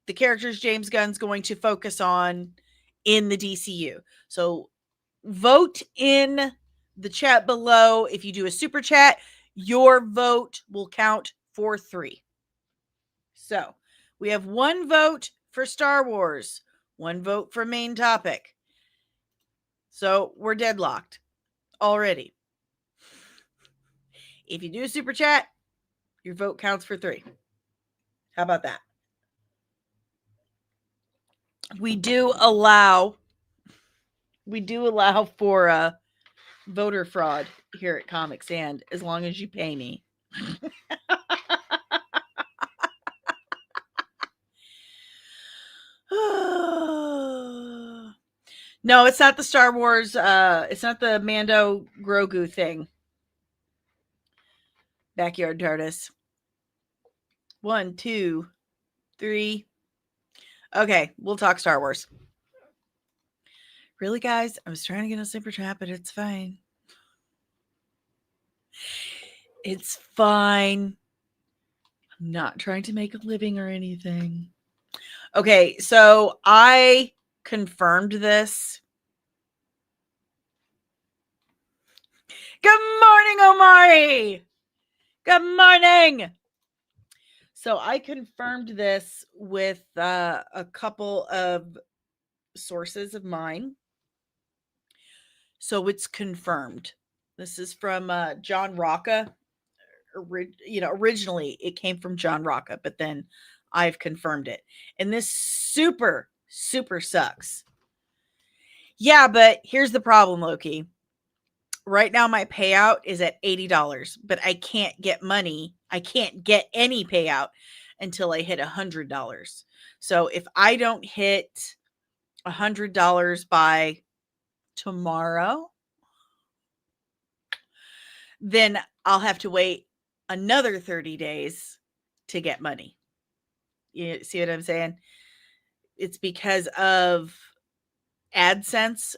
Speaker 2: the characters James Gunn's going to focus on in the DCU. So vote in the chat below. If you do a super chat, your vote will count for 3. So we have 1 vote for Star Wars, 1 vote for main topic. So we're deadlocked already. If you do a super chat, your vote counts for 3. How about that? We do allow for voter fraud here at Comic Stand as long as you pay me. No, it's not the Star Wars. It's not the Mando Grogu thing. Backyard TARDIS. 1, 2, 3. Okay, we'll talk Star Wars. Really, guys? I was trying to get a super chat, but it's fine. It's fine. I'm not trying to make a living or anything. Okay, so I confirmed this. Good morning, Omari. Good morning. So I confirmed this with a couple of sources of mine. So it's confirmed. This is from John Rocca. Originally it came from John Rocca, but then I've confirmed it. And this super, super sucks. Yeah, but here's the problem, Loki. Right now my payout is at $80, but I can't get money. I can't get any payout until I hit $100. So if I don't hit $100 by tomorrow, then I'll have to wait another 30 days to get money. You see what I'm saying? It's because of AdSense.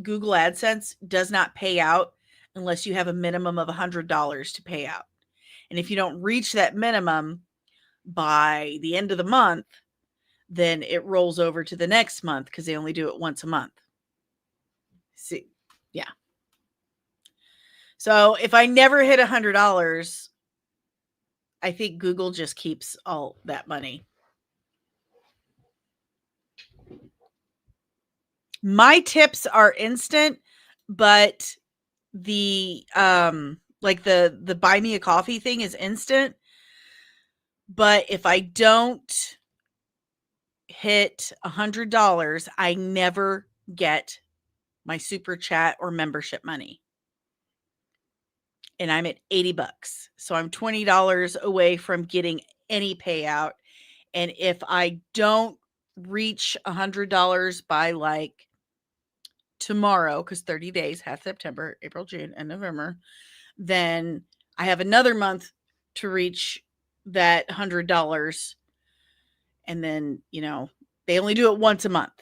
Speaker 2: Google AdSense does not pay out unless you have a minimum of $100 to pay out. And if you don't reach that minimum by the end of the month, then it rolls over to the next month because they only do it once a month. See, yeah. So if I never hit $100, I think Google just keeps all that money. My tips are instant, but the the buy me a coffee thing is instant. But if I don't hit $100, I never get my super chat or membership money. And I'm at $80. So I'm $20 away from getting any payout. And if I don't reach $100 by like tomorrow, because 30 days, half September, April, June, and November, then I have another month to reach that $100. And then, they only do it once a month.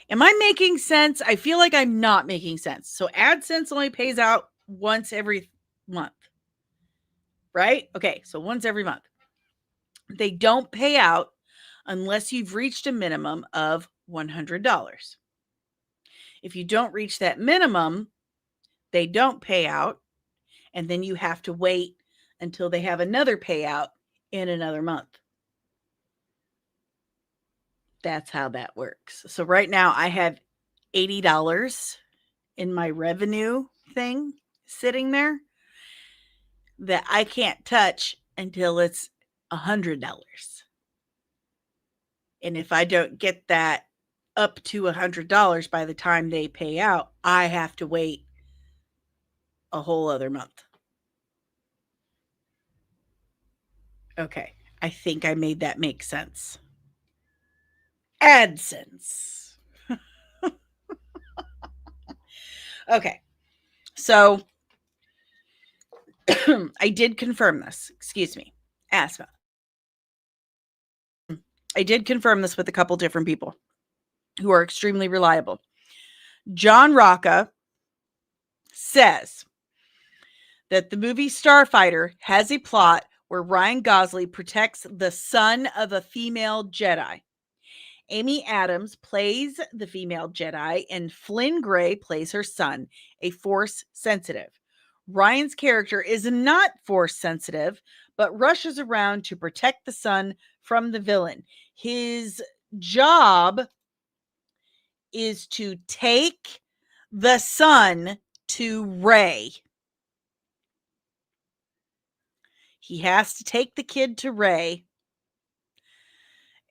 Speaker 2: Am I making sense? I feel like I'm not making sense. So AdSense only pays out once every month, right? Okay, so once every month. They don't pay out unless you've reached a minimum of $100. If you don't reach that minimum, they don't pay out, and then you have to wait until they have another payout in another month. That's how that works. So right now I have $80 in my revenue thing sitting there. that I can't touch until it's $100. And if I don't get that up to $100 by the time they pay out, I have to wait a whole other month. Okay, I think I made that make sense. AdSense. Okay, so I did confirm this. Excuse me. Asthma. I did confirm this with a couple different people who are extremely reliable. John Rocca says that the movie Starfighter has a plot where Ryan Gosling protects the son of a female Jedi. Amy Adams plays the female Jedi, and Flynn Gray plays her son, a Force sensitive. Ryan's character is not Force sensitive, but rushes around to protect the son from the villain. His job is to take the son to Rey. He has to take the kid to Rey.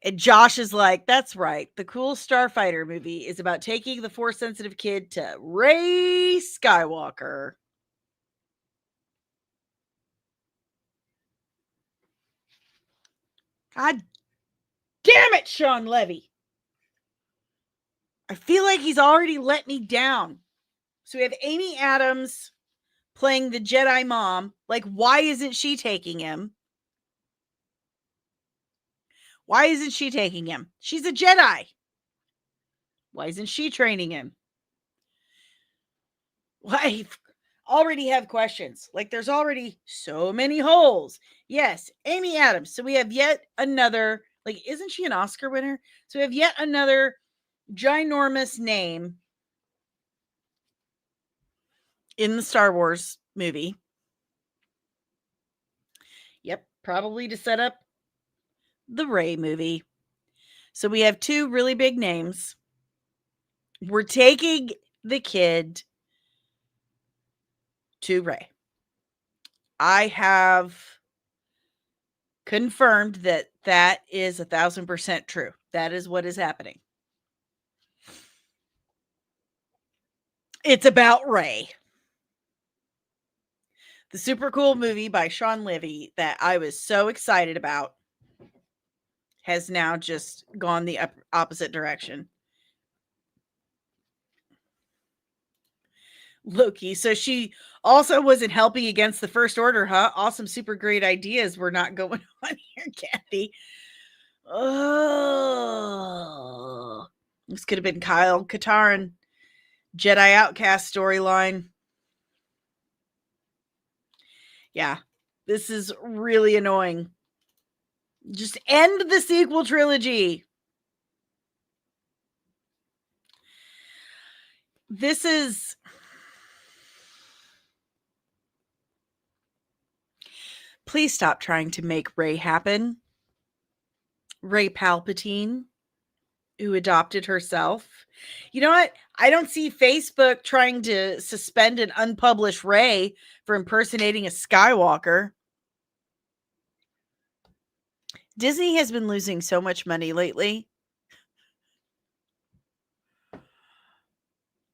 Speaker 2: And Josh is like, that's right. The cool Starfighter movie is about taking the Force sensitive kid to Rey Skywalker. God damn it, Sean Levy. I feel like he's already let me down. So we have Amy Adams playing the Jedi mom. Like, why isn't she taking him? Why isn't she taking him? She's a Jedi. Why isn't she training him? Why? Already have questions. Like, there's already so many holes. Yes, Amy Adams. So we have yet another, like, isn't she an Oscar winner? So we have yet another ginormous name in the Star Wars movie. Yep, probably to set up the Rey movie. So we have two really big names. We're taking the kid to Rey. I have confirmed that that is 1,000% true. That is what is happening. It's about Rey. The super cool movie by Sean Levy that I was so excited about has now just gone the opposite direction. Loki. So she also wasn't helping against the First Order, huh? Awesome, super great ideas were not going on here, Kathy. Oh, this could have been Kyle Katarn, Jedi Outcast storyline. Yeah, this is really annoying. Just end the sequel trilogy. This is... Please stop trying to make Rey happen. Rey Palpatine, who adopted herself. You know what? I don't see Facebook trying to suspend an unpublished Rey for impersonating a Skywalker. Disney has been losing so much money lately.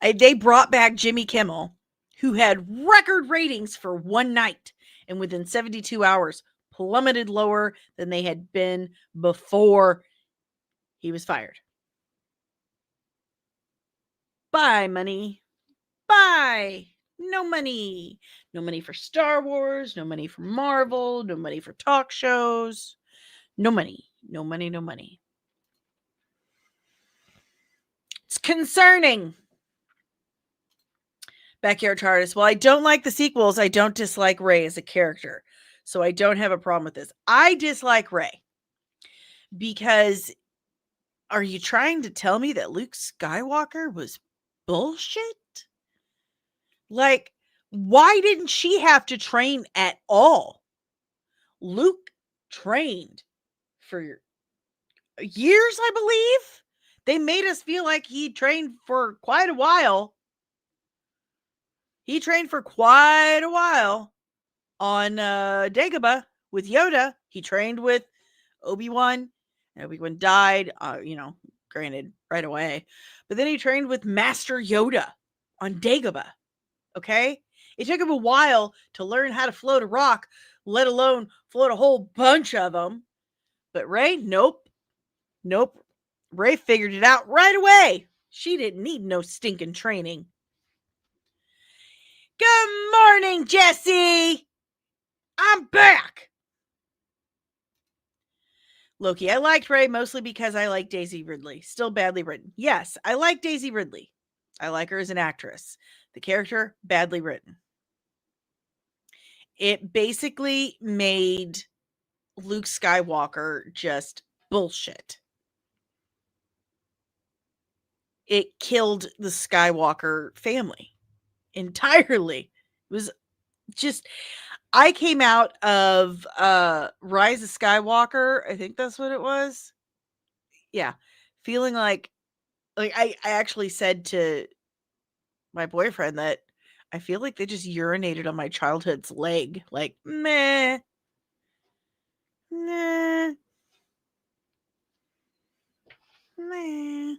Speaker 2: They brought back Jimmy Kimmel, who had record ratings for one night, and within 72 hours plummeted lower than they had been before he was fired. Bye, money. Bye. No money. No money for Star Wars. No money for Marvel. No money for talk shows. No money. No money. No money. It's concerning. Backyard Chartist. Well, I don't like the sequels. I don't dislike Rey as a character. So I don't have a problem with this. I dislike Rey because are you trying to tell me that Luke Skywalker was bullshit? Like, why didn't she have to train at all? Luke trained for years, I believe. They made us feel like he trained for quite a while. He trained for quite a while. on Dagobah with Yoda. He trained with Obi-Wan, and Obi-Wan died, granted, right away. But then he trained with Master Yoda on Dagobah, okay? It took him a while to learn how to float a rock, let alone float a whole bunch of them. But Rey, nope. Rey figured it out right away. She didn't need no stinking training. Good morning, Jesse! I'm back! Loki, I liked Rey mostly because I like Daisy Ridley. Still badly written. Yes, I like Daisy Ridley. I like her as an actress. The character, badly written. It basically made Luke Skywalker just bullshit. It killed the Skywalker family entirely. It was just, I came out of Rise of Skywalker, I think that's what it was. Yeah. Feeling like I actually said to my boyfriend that I feel like they just urinated on my childhood's leg. Like, meh. Nah. Meh.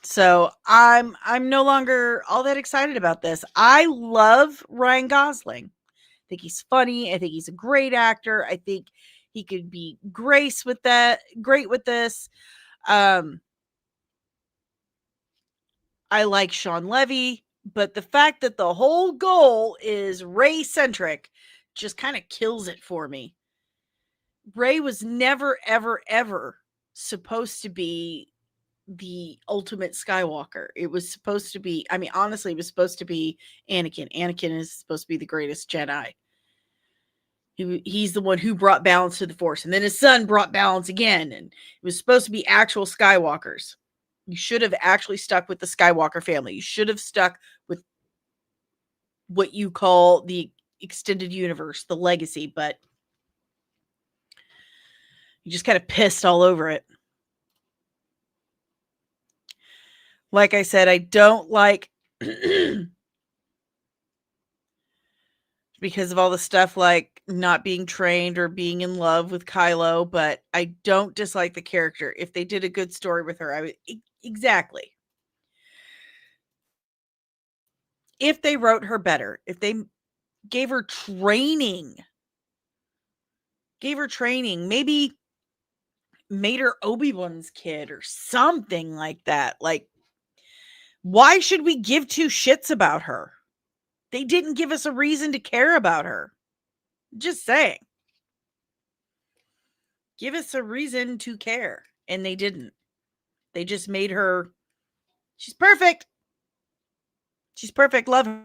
Speaker 2: So I'm no longer all that excited about this. I love Ryan Gosling. I think he's funny. I think he's a great actor. I think he could be great with this. I like Sean Levy, but the fact that the whole goal is Rey centric just kind of kills it for me. Rey was never, ever, ever supposed to be the ultimate Skywalker. It was supposed to be, I mean, honestly, it was supposed to be Anakin. Anakin is supposed to be the greatest Jedi. He's the one who brought balance to the Force, and then his son brought balance again, and it was supposed to be actual Skywalkers. You should have actually stuck with the Skywalker family. You should have stuck with what you call the extended universe, the legacy, but you just kind of pissed all over it. Like I said, I don't like because of all the stuff like not being trained or being in love with Kylo, but I don't dislike the character. If they did a good story with her, I would exactly. If they wrote her better, if they gave her training, maybe made her Obi-Wan's kid or something like that. Like, why should we give two shits about her? They didn't give us a reason to care about her. Just saying. Give us a reason to care. And they didn't. They just made her, she's perfect. She's perfect. Love her.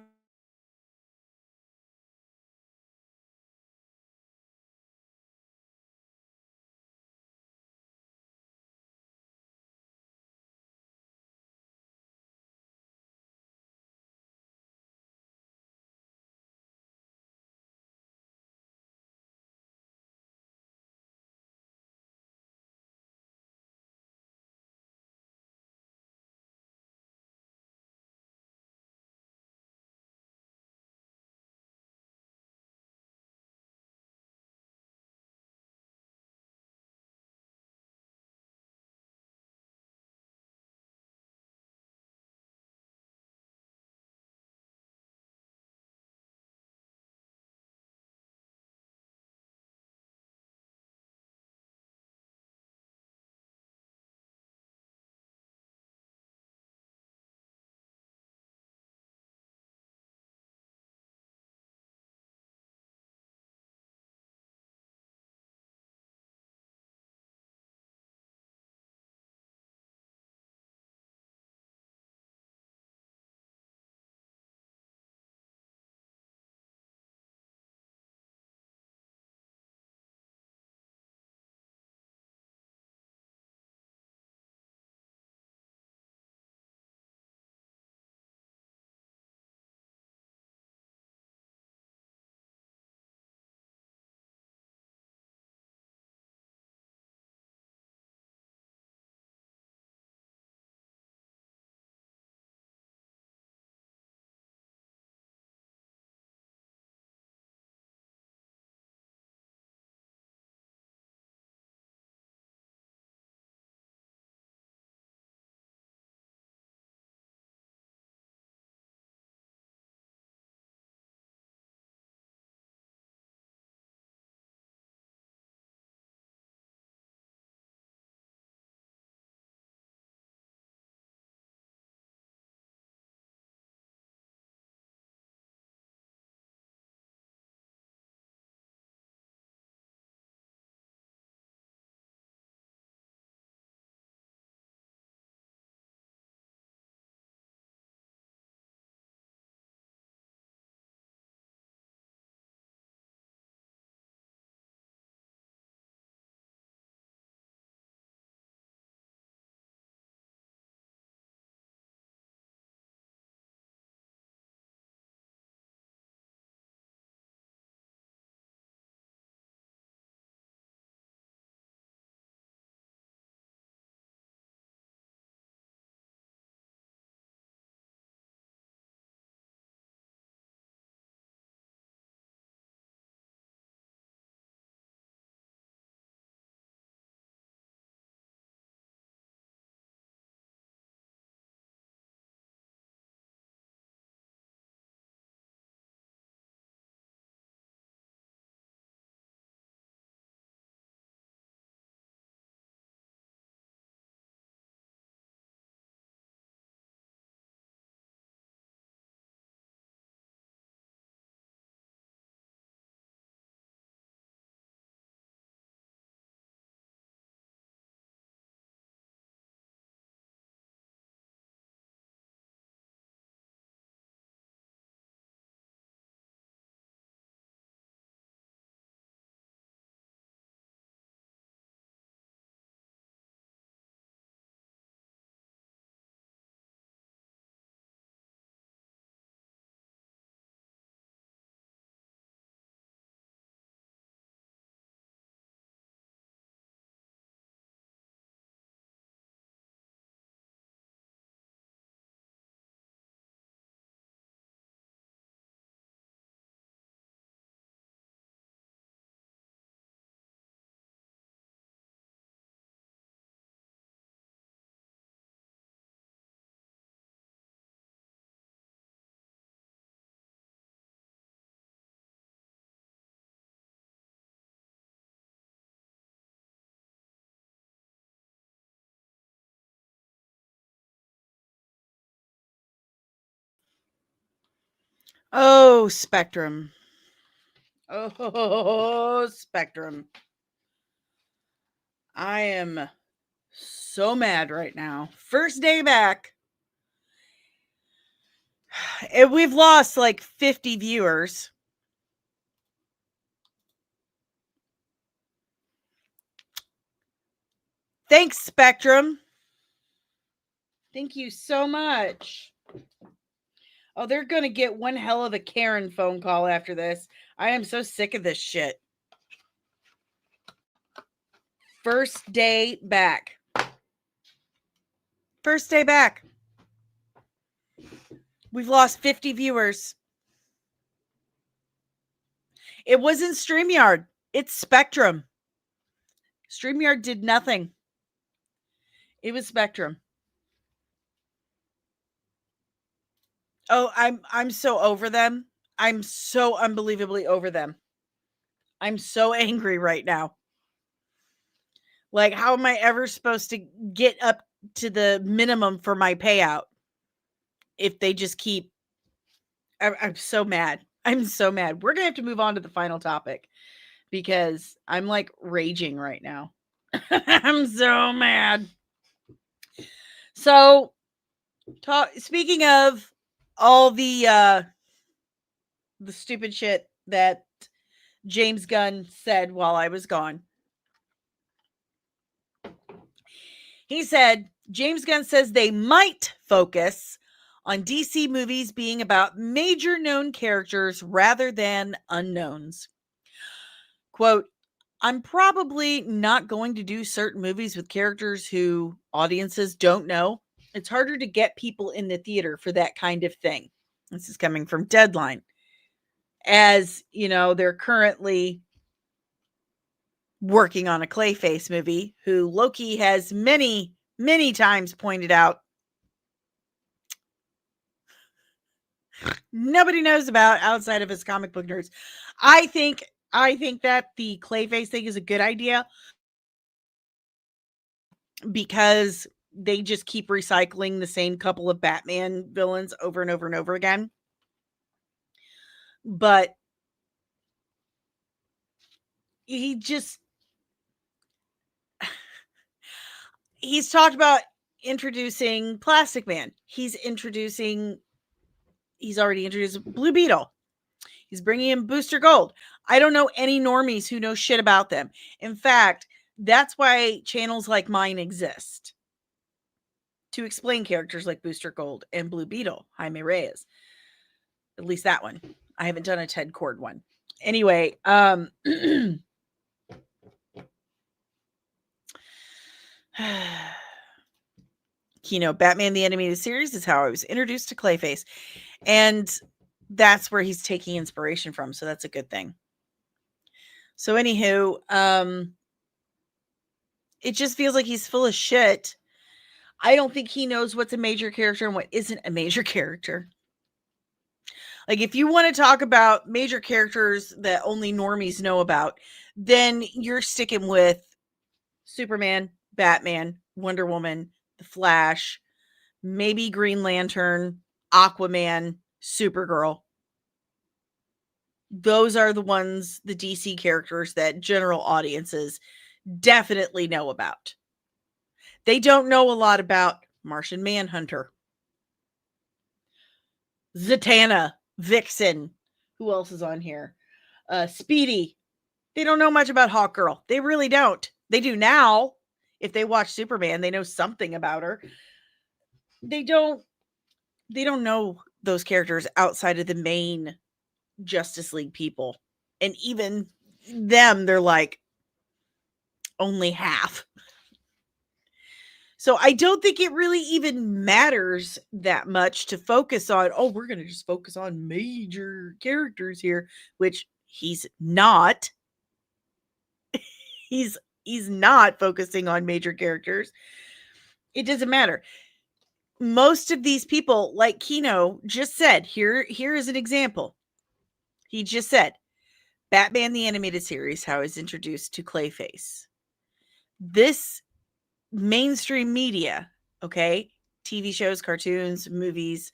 Speaker 2: Oh, Spectrum. Oh, Spectrum. I am so mad right now. First day back. And we've lost like 50 viewers. Thanks, Spectrum. Thank you so much. Oh, they're going to get one hell of a Karen phone call after this. I am so sick of this shit. First day back. First day back. We've lost 50 viewers. It wasn't StreamYard. It's Spectrum. StreamYard did nothing. It was Spectrum. Oh, I'm so over them. I'm so unbelievably over them. I'm so angry right now. Like, how am I ever supposed to get up to the minimum for my payout if they just keep... I'm so mad. I'm so mad. We're going to have to move on to the final topic because I'm like raging right now. I'm so mad. So, speaking of all the stupid shit that James Gunn said while I was gone. He said, James Gunn says they might focus on DC movies being about major known characters rather than unknowns. Quote, I'm probably not going to do certain movies with characters who audiences don't know. It's harder to get people in the theater for that kind of thing. This is coming from Deadline. As, you know, they're currently working on a CLAYFACE movie, who Loki has many, many times pointed out nobody knows about outside of his comic book nerds. I think that the CLAYFACE thing is a good idea because they just keep recycling the same couple of Batman villains over and over and over again. But he's talked about introducing Plastic Man. He's already introduced Blue Beetle. He's bringing in Booster Gold. I don't know any normies who know shit about them. In fact, that's why channels like mine exist. To explain characters like Booster Gold and Blue Beetle, Jaime Reyes. At least that one. I haven't done a Ted Cord one. Anyway, Keynote Batman the Animated Series is how I was introduced to CLAYFACE. And that's where he's taking inspiration from. So that's a good thing. So anywho, it just feels like he's full of shit. I don't think he knows what's a major character and what isn't a major character. Like, if you want to talk about major characters that only normies know about, then you're sticking with Superman, Batman, Wonder Woman, The Flash, maybe Green Lantern, Aquaman, Supergirl. Those are the ones, the DC characters that general audiences definitely know about. They don't know a lot about Martian Manhunter, Zatanna, Vixen. Who else is on here? Speedy. They don't know much about Hawkgirl. They really don't. They do now. If they watch Superman, they know something about her. They don't know those characters outside of the main Justice League people. And even them, they're like only half. So I don't think it really even matters that much to focus on, oh, we're going to just focus on major characters here, which he's not. He's not focusing on major characters. It doesn't matter. Most of these people, like Kino just said, here is an example. He just said, Batman the Animated Series, how it's introduced to CLAYFACE. This mainstream media, okay, TV shows, cartoons, movies,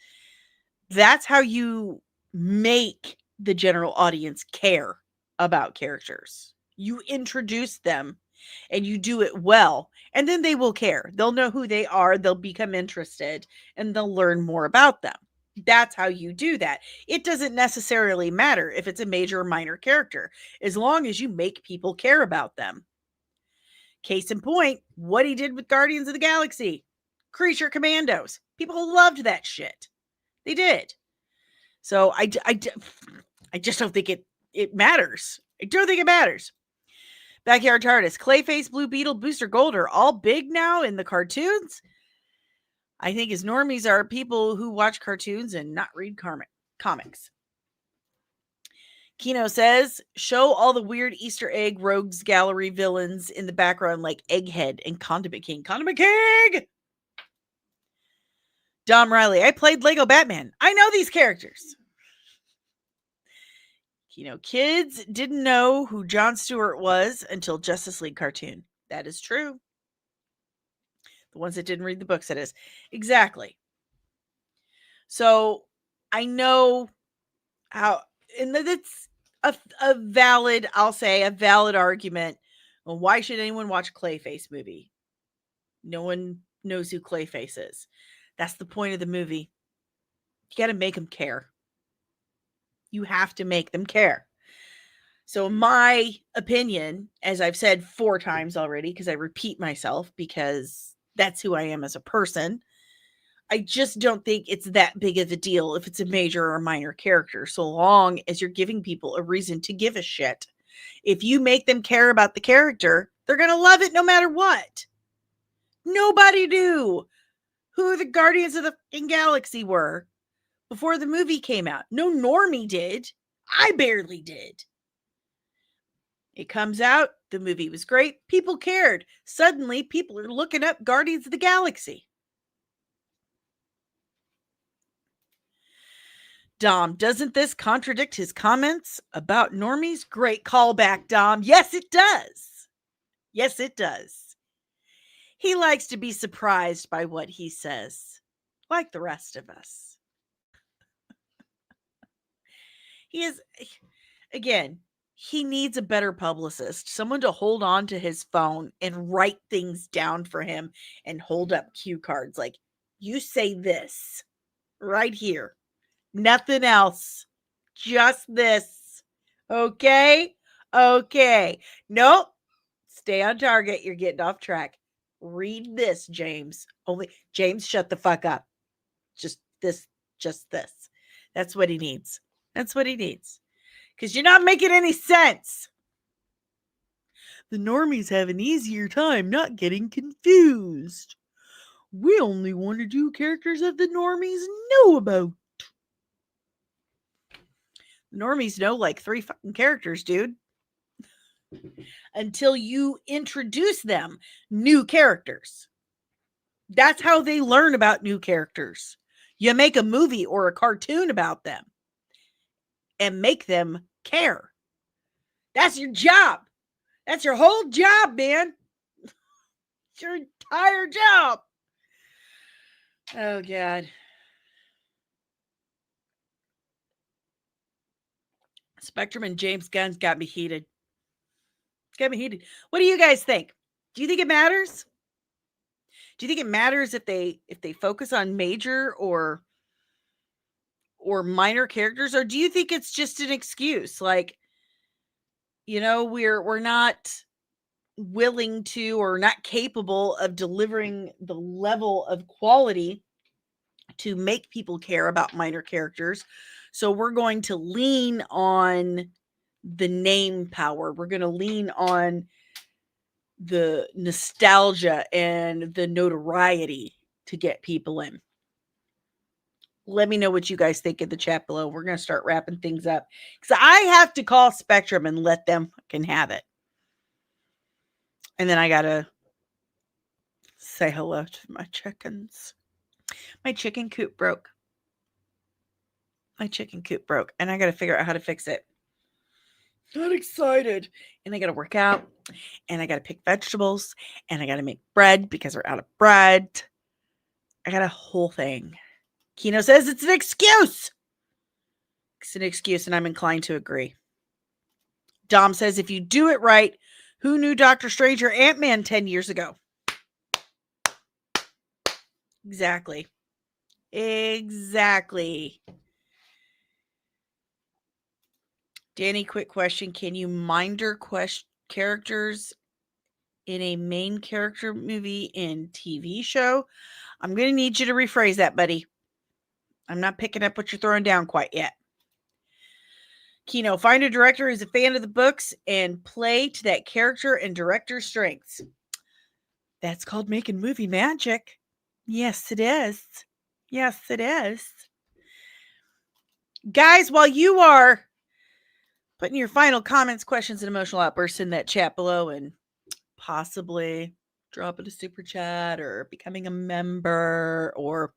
Speaker 2: that's how you make the general audience care about characters. You introduce them and you do it well, and then they will care. They'll know who they are, they'll become interested, and they'll learn more about them. That's how you do that. It doesn't necessarily matter if it's a major or minor character, as long as you make people care about them. Case in point, what he did with Guardians of the Galaxy. Creature Commandos. People loved that shit. They did. So I just don't think it matters. I don't think it matters. Backyard TARDIS, Clayface, Blue Beetle, Booster Gold are all big now in the cartoons. I think as normies are people who watch cartoons and not read comics. Kino says, show all the weird Easter egg rogues gallery villains in the background like Egghead and Condiment King. Condiment King! Dom Riley, I played Lego Batman. I know these characters. Kids didn't know who Jon Stewart was until Justice League cartoon. That is true. The ones that didn't read the books, that is. Exactly. So I know how, and that's a valid, I'll say, a valid argument. Well, why should anyone watch a Clayface movie? No one knows who Clayface is. That's the point of the movie. You got to make them care. You have to make them care. So my opinion, as I've said 4 times already, because I repeat myself because that's who I am as a person, I just don't think it's that big of a deal if it's a major or minor character, so long as you're giving people a reason to give a shit. If you make them care about the character, they're going to love it no matter what. Nobody knew who the Guardians of the Galaxy were before the movie came out. No normie did. I barely did. It comes out, the movie was great, people cared. Suddenly, people are looking up Guardians of the Galaxy. Dom, doesn't this contradict his comments about normies? Great callback, Dom. Yes, it does. Yes, it does. He likes to be surprised by what he says, like the rest of us. He is, again, he needs a better publicist, someone to hold on to his phone and write things down for him and hold up cue cards. Like, you say this right here. Nothing else. Just this. Okay? Okay. Nope. Stay on target. You're getting off track. Read this, James. James, shut the fuck up. Just this. That's what he needs. That's what he needs. Because you're not making any sense. The normies have an easier time not getting confused. We only want to do characters that the normies know about. Normies know like 3 fucking characters, dude. Until you introduce them new characters. That's how they learn about new characters. You make a movie or a cartoon about them and make them care. That's your job. That's your whole job, man. It's your entire job. Oh, God. Spectrum and James Gunn's got me heated. Got me heated. What do you guys think? Do you think it matters? Do you think it matters if they focus on major or minor characters, or do you think it's just an excuse? Like, we're not willing to or not capable of delivering the level of quality to make people care about minor characters. So we're going to lean on the name power. We're going to lean on the nostalgia and the notoriety to get people in. Let me know what you guys think in the chat below. We're going to start wrapping things up because I have to call Spectrum and let them fucking have it. And then I got to say hello to my chickens. My chicken coop broke. And I got to figure out how to fix it. Not excited. And I got to work out. And I got to pick vegetables. And I got to make bread because we're out of bread. I got a whole thing. Kino says it's an excuse. It's an excuse, and I'm inclined to agree. Dom says, if you do it right, who knew Doctor Strange or Ant-Man 10 years ago? Exactly. Exactly. Dani, quick question. Can you minder characters in a main character movie and TV show? I'm going to need you to rephrase that, buddy. I'm not picking up what you're throwing down quite yet. Kino, find a director who's a fan of the books and play to that character and director's strengths. That's called making movie magic. Yes, it is. Yes, it is. Guys, while you are putting your final comments, questions, and emotional outbursts in that chat below, and possibly dropping a super chat or becoming a member or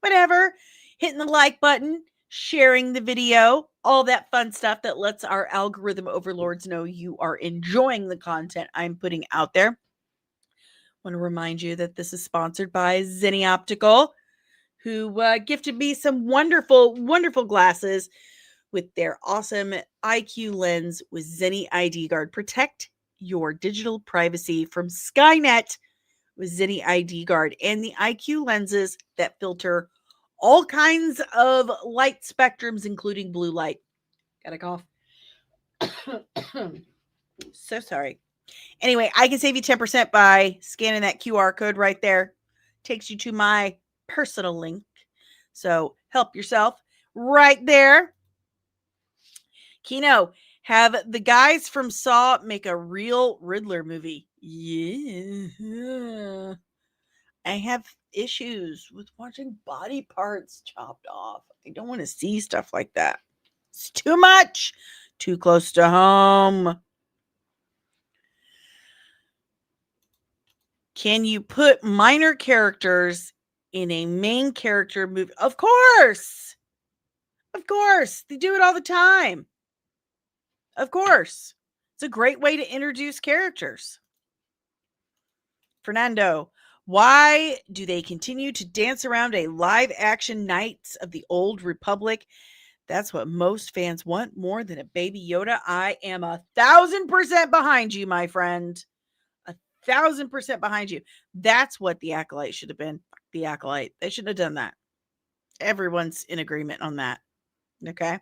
Speaker 2: whatever, hitting the like button, sharing the video, all that fun stuff that lets our algorithm overlords know you are enjoying the content I'm putting out there. I want to remind you that this is sponsored by Zenni Optical, who gifted me some wonderful, wonderful glasses with their awesome IQ lens with Zenni ID Guard. Protect your digital privacy from Skynet with Zenni ID Guard and the IQ lenses that filter all kinds of light spectrums, including blue light. Got a cough. So sorry. Anyway, I can save you 10% by scanning that QR code right there. Takes you to my personal link. So help yourself right there. Kino, have the guys from Saw make a real Riddler movie. Yeah. I have issues with watching body parts chopped off. I don't want to see stuff like that. It's too much. Too close to home. Can you put minor characters in a main character movie? Of course. Of course. They do it all the time. Of course. It's a great way to introduce characters. Fernando, why do they continue to dance around a live action Knights of the Old Republic? That's what most fans want more than a Baby Yoda. I am 1,000% behind you, my friend. 1,000% behind you. That's what the Acolyte should have been. The Acolyte. They shouldn't have done that. Everyone's in agreement on that. Okay?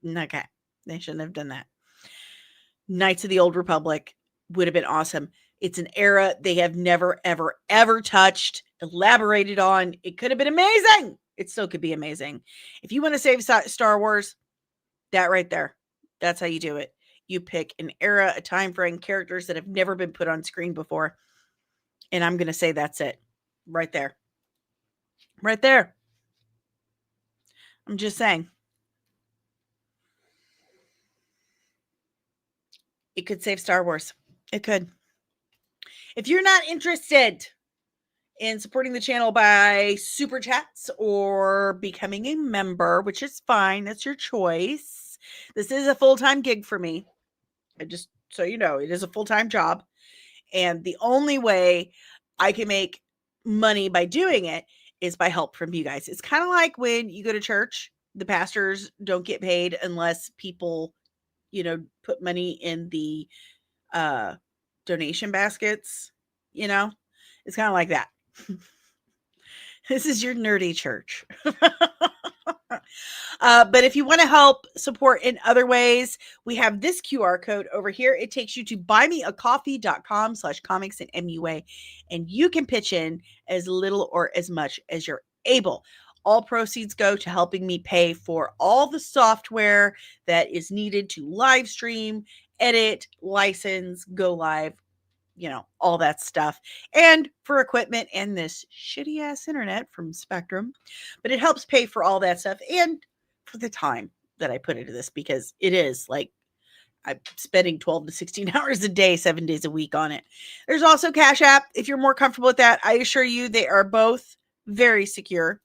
Speaker 2: Okay. They shouldn't have done that. Knights of the Old Republic would have been awesome. It's an era they have never, ever, ever touched, elaborated on. It could have been amazing. It still could be amazing. If you want to save Star Wars, that right there. That's how you do it. You pick an era, a time frame, characters that have never been put on screen before. And I'm going to say that's it. Right there. Right there. I'm just saying. It could save Star Wars. It could. If you're not interested in supporting the channel by super chats or becoming a member, which is fine, that's your choice. This is a full-time gig for me. Just so you know, it is a full-time job. And the only way I can make money by doing it is by help from you guys. It's kind of like when you go to church, the pastors don't get paid unless people, put money in the donation baskets, it's kind of like that. This is your nerdy church. But if you want to help support in other ways, we have this QR code over here. It takes you to buymeacoffee.com/comics and MUA, and you can pitch in as little or as much as you're able. All proceeds go to helping me pay for all the software that is needed to live stream, edit, license, go live, all that stuff, and for equipment and this shitty ass internet from Spectrum. But it helps pay for all that stuff and for the time that I put into this, because it is like I'm spending 12 to 16 hours a day, 7 days a week on it. There's also Cash App if you're more comfortable with that. I assure you they are both very secure.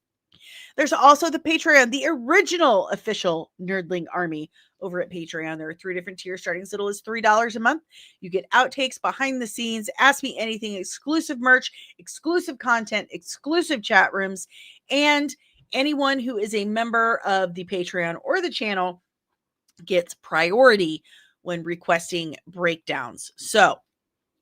Speaker 2: There's also the Patreon, the original official Nerdling Army over at Patreon. There are 3 different tiers starting as little as $3 a month. You get outtakes, behind the scenes, Ask Me Anything, exclusive merch, exclusive content, exclusive chat rooms, and anyone who is a member of the Patreon or the channel gets priority when requesting breakdowns. So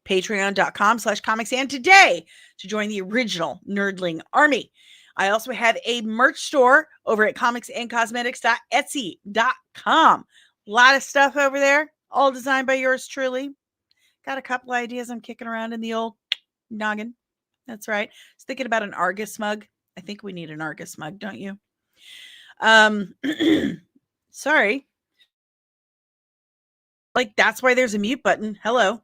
Speaker 2: patreon.com/comics and today to join the original Nerdling Army. I also have a merch store over at comicsandcosmetics.etsy.com. A lot of stuff over there, all designed by yours truly. Got a couple ideas I'm kicking around in the old noggin. That's right. I was thinking about an Argus mug. I think we need an Argus mug, don't you? Sorry. Like, that's why there's a mute button. Hello.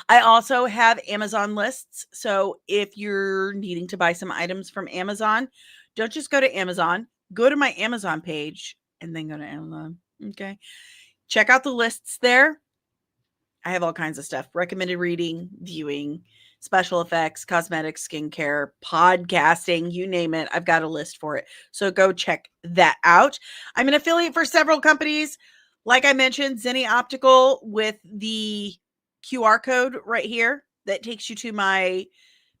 Speaker 2: I also have Amazon lists. So if you're needing to buy some items from Amazon, don't just go to Amazon. Go to my Amazon page and then go to Amazon. Okay. Check out the lists there. I have all kinds of stuff. Recommended reading, viewing, special effects, cosmetics, skincare, podcasting, you name it. I've got a list for it. So go check that out. I'm an affiliate for several companies. Like I mentioned, Zenni Optical with the QR code right here that takes you to my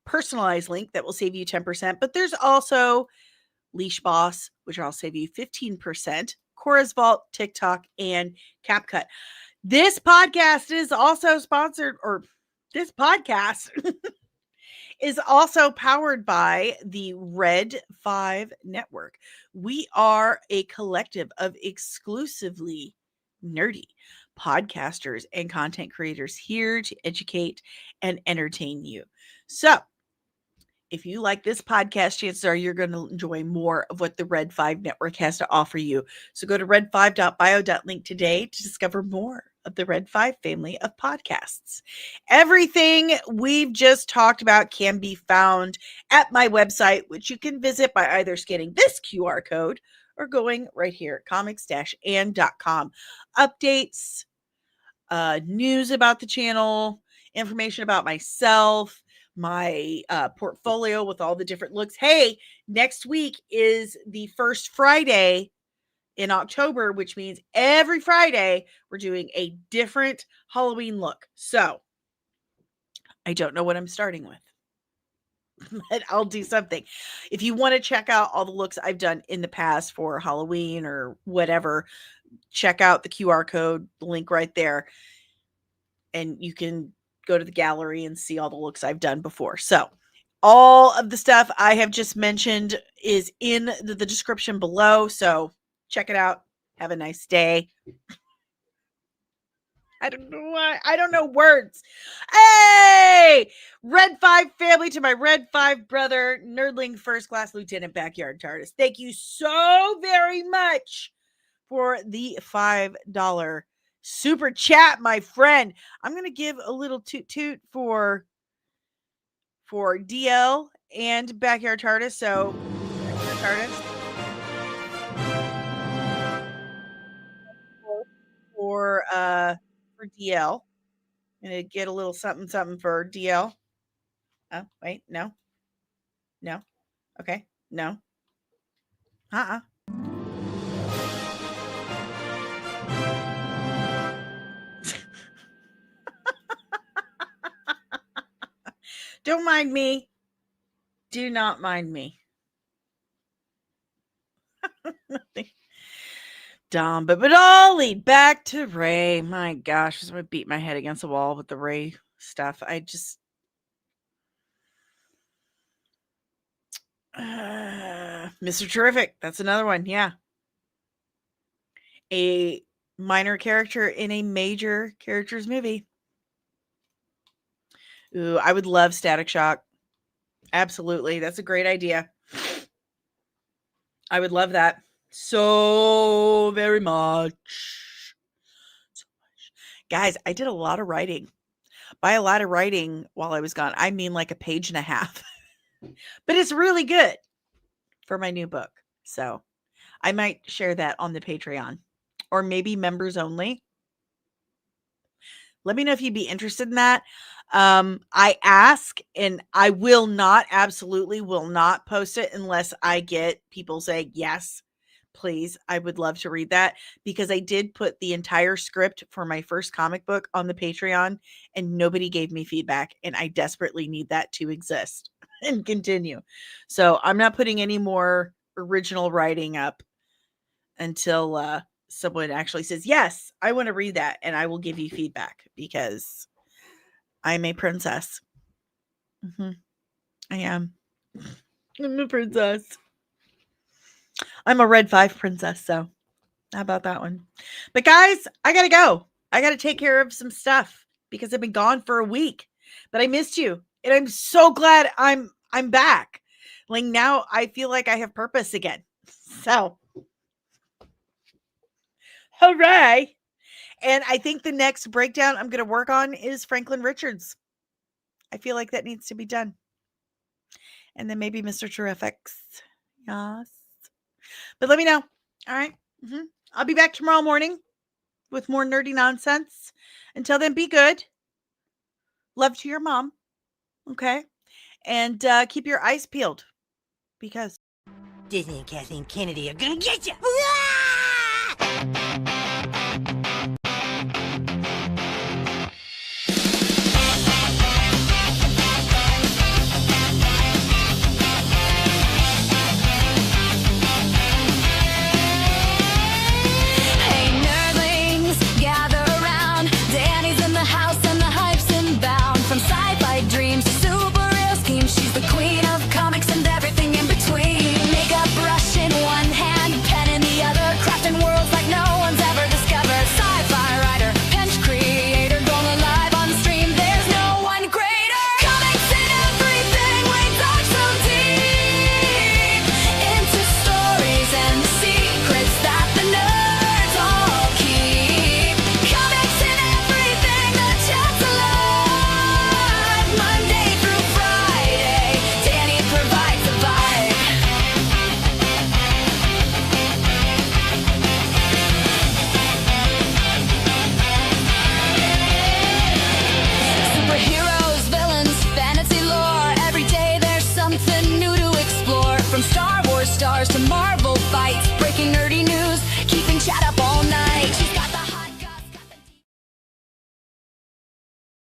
Speaker 2: personalized link that will save you 10%. But there's also Leash Boss, which I'll save you 15%, Cora's Vault, TikTok, and CapCut. This podcast is also sponsored, or this podcast is also powered by the Red 5 Network. We are a collective of exclusively nerdy podcasters and content creators here to educate and entertain you. So if you like this podcast, chances are you're going to enjoy more of what the Red 5 Network has to offer you. So go to red5.bio.link today to discover more of the Red 5 family of podcasts. Everything we've just talked about can be found at my website, which you can visit by either scanning this QR code or going right here at comics-and.com. Updates, news about the channel, information about myself, my portfolio with all the different looks. Hey, next week is the first Friday in October, which means every Friday we're doing a different Halloween look. So I don't know what I'm starting with, but I'll do something. If you want to check out all the looks I've done in the past for Halloween or whatever, check out the QR code, the link right there, and you can go to the gallery and see all the looks I've done before. So all of the stuff I have just mentioned is in the description below. So check it out. Have a nice day. I don't know why. I don't know words. Hey, Red 5 family, to my Red 5 brother, Nerdling First Class Lieutenant Backyard TARDIS. Thank you so very much for the $5 super chat, my friend. I'm going to give a little toot toot for DL and Backyard TARDIS. So, Backyard TARDIS. For DL. I'm going to get a little something for DL. Oh, wait, no. No. Okay. No. Don't mind me. Do not mind me. Dumb, but I'll lead back to Ray. My gosh, I'm gonna beat my head against the wall with the Ray stuff. I just Mr. Terrific. That's another one. Yeah. A minor character in a major character's movie. Ooh, I would love Static Shock. Absolutely. That's a great idea. I would love that so very much. So much. Guys, I did a lot of writing. By a lot of writing while I was gone, I mean like a page and a half. But it's really good for my new book. So I might share that on the Patreon or maybe members only. Let me know if you'd be interested in that. I ask, and I will not, absolutely will not post it unless I get people saying, yes, please. I would love to read that, because I did put the entire script for my first comic book on the Patreon and nobody gave me feedback. And I desperately need that to exist and continue. So I'm not putting any more original writing up until someone actually says, yes, I want to read that, and I will give you feedback because I'm a princess. I am. I'm a princess. I'm a red 5 princess, so how about that one? But guys, I gotta go. I gotta take care of some stuff because I've been gone for a week. But I missed you, and I'm so glad I'm back. Like now, I feel like I have purpose again. So, hooray! And I think the next breakdown I'm gonna work on is Franklin Richards. I feel like that needs to be done. And then maybe Mr. Terrific's. Yes. But let me know. All right. I'll be back tomorrow morning with more nerdy nonsense. Until then, be good. Love to your mom. Okay. And keep your eyes peeled because
Speaker 4: Disney and Kathleen Kennedy are gonna get you.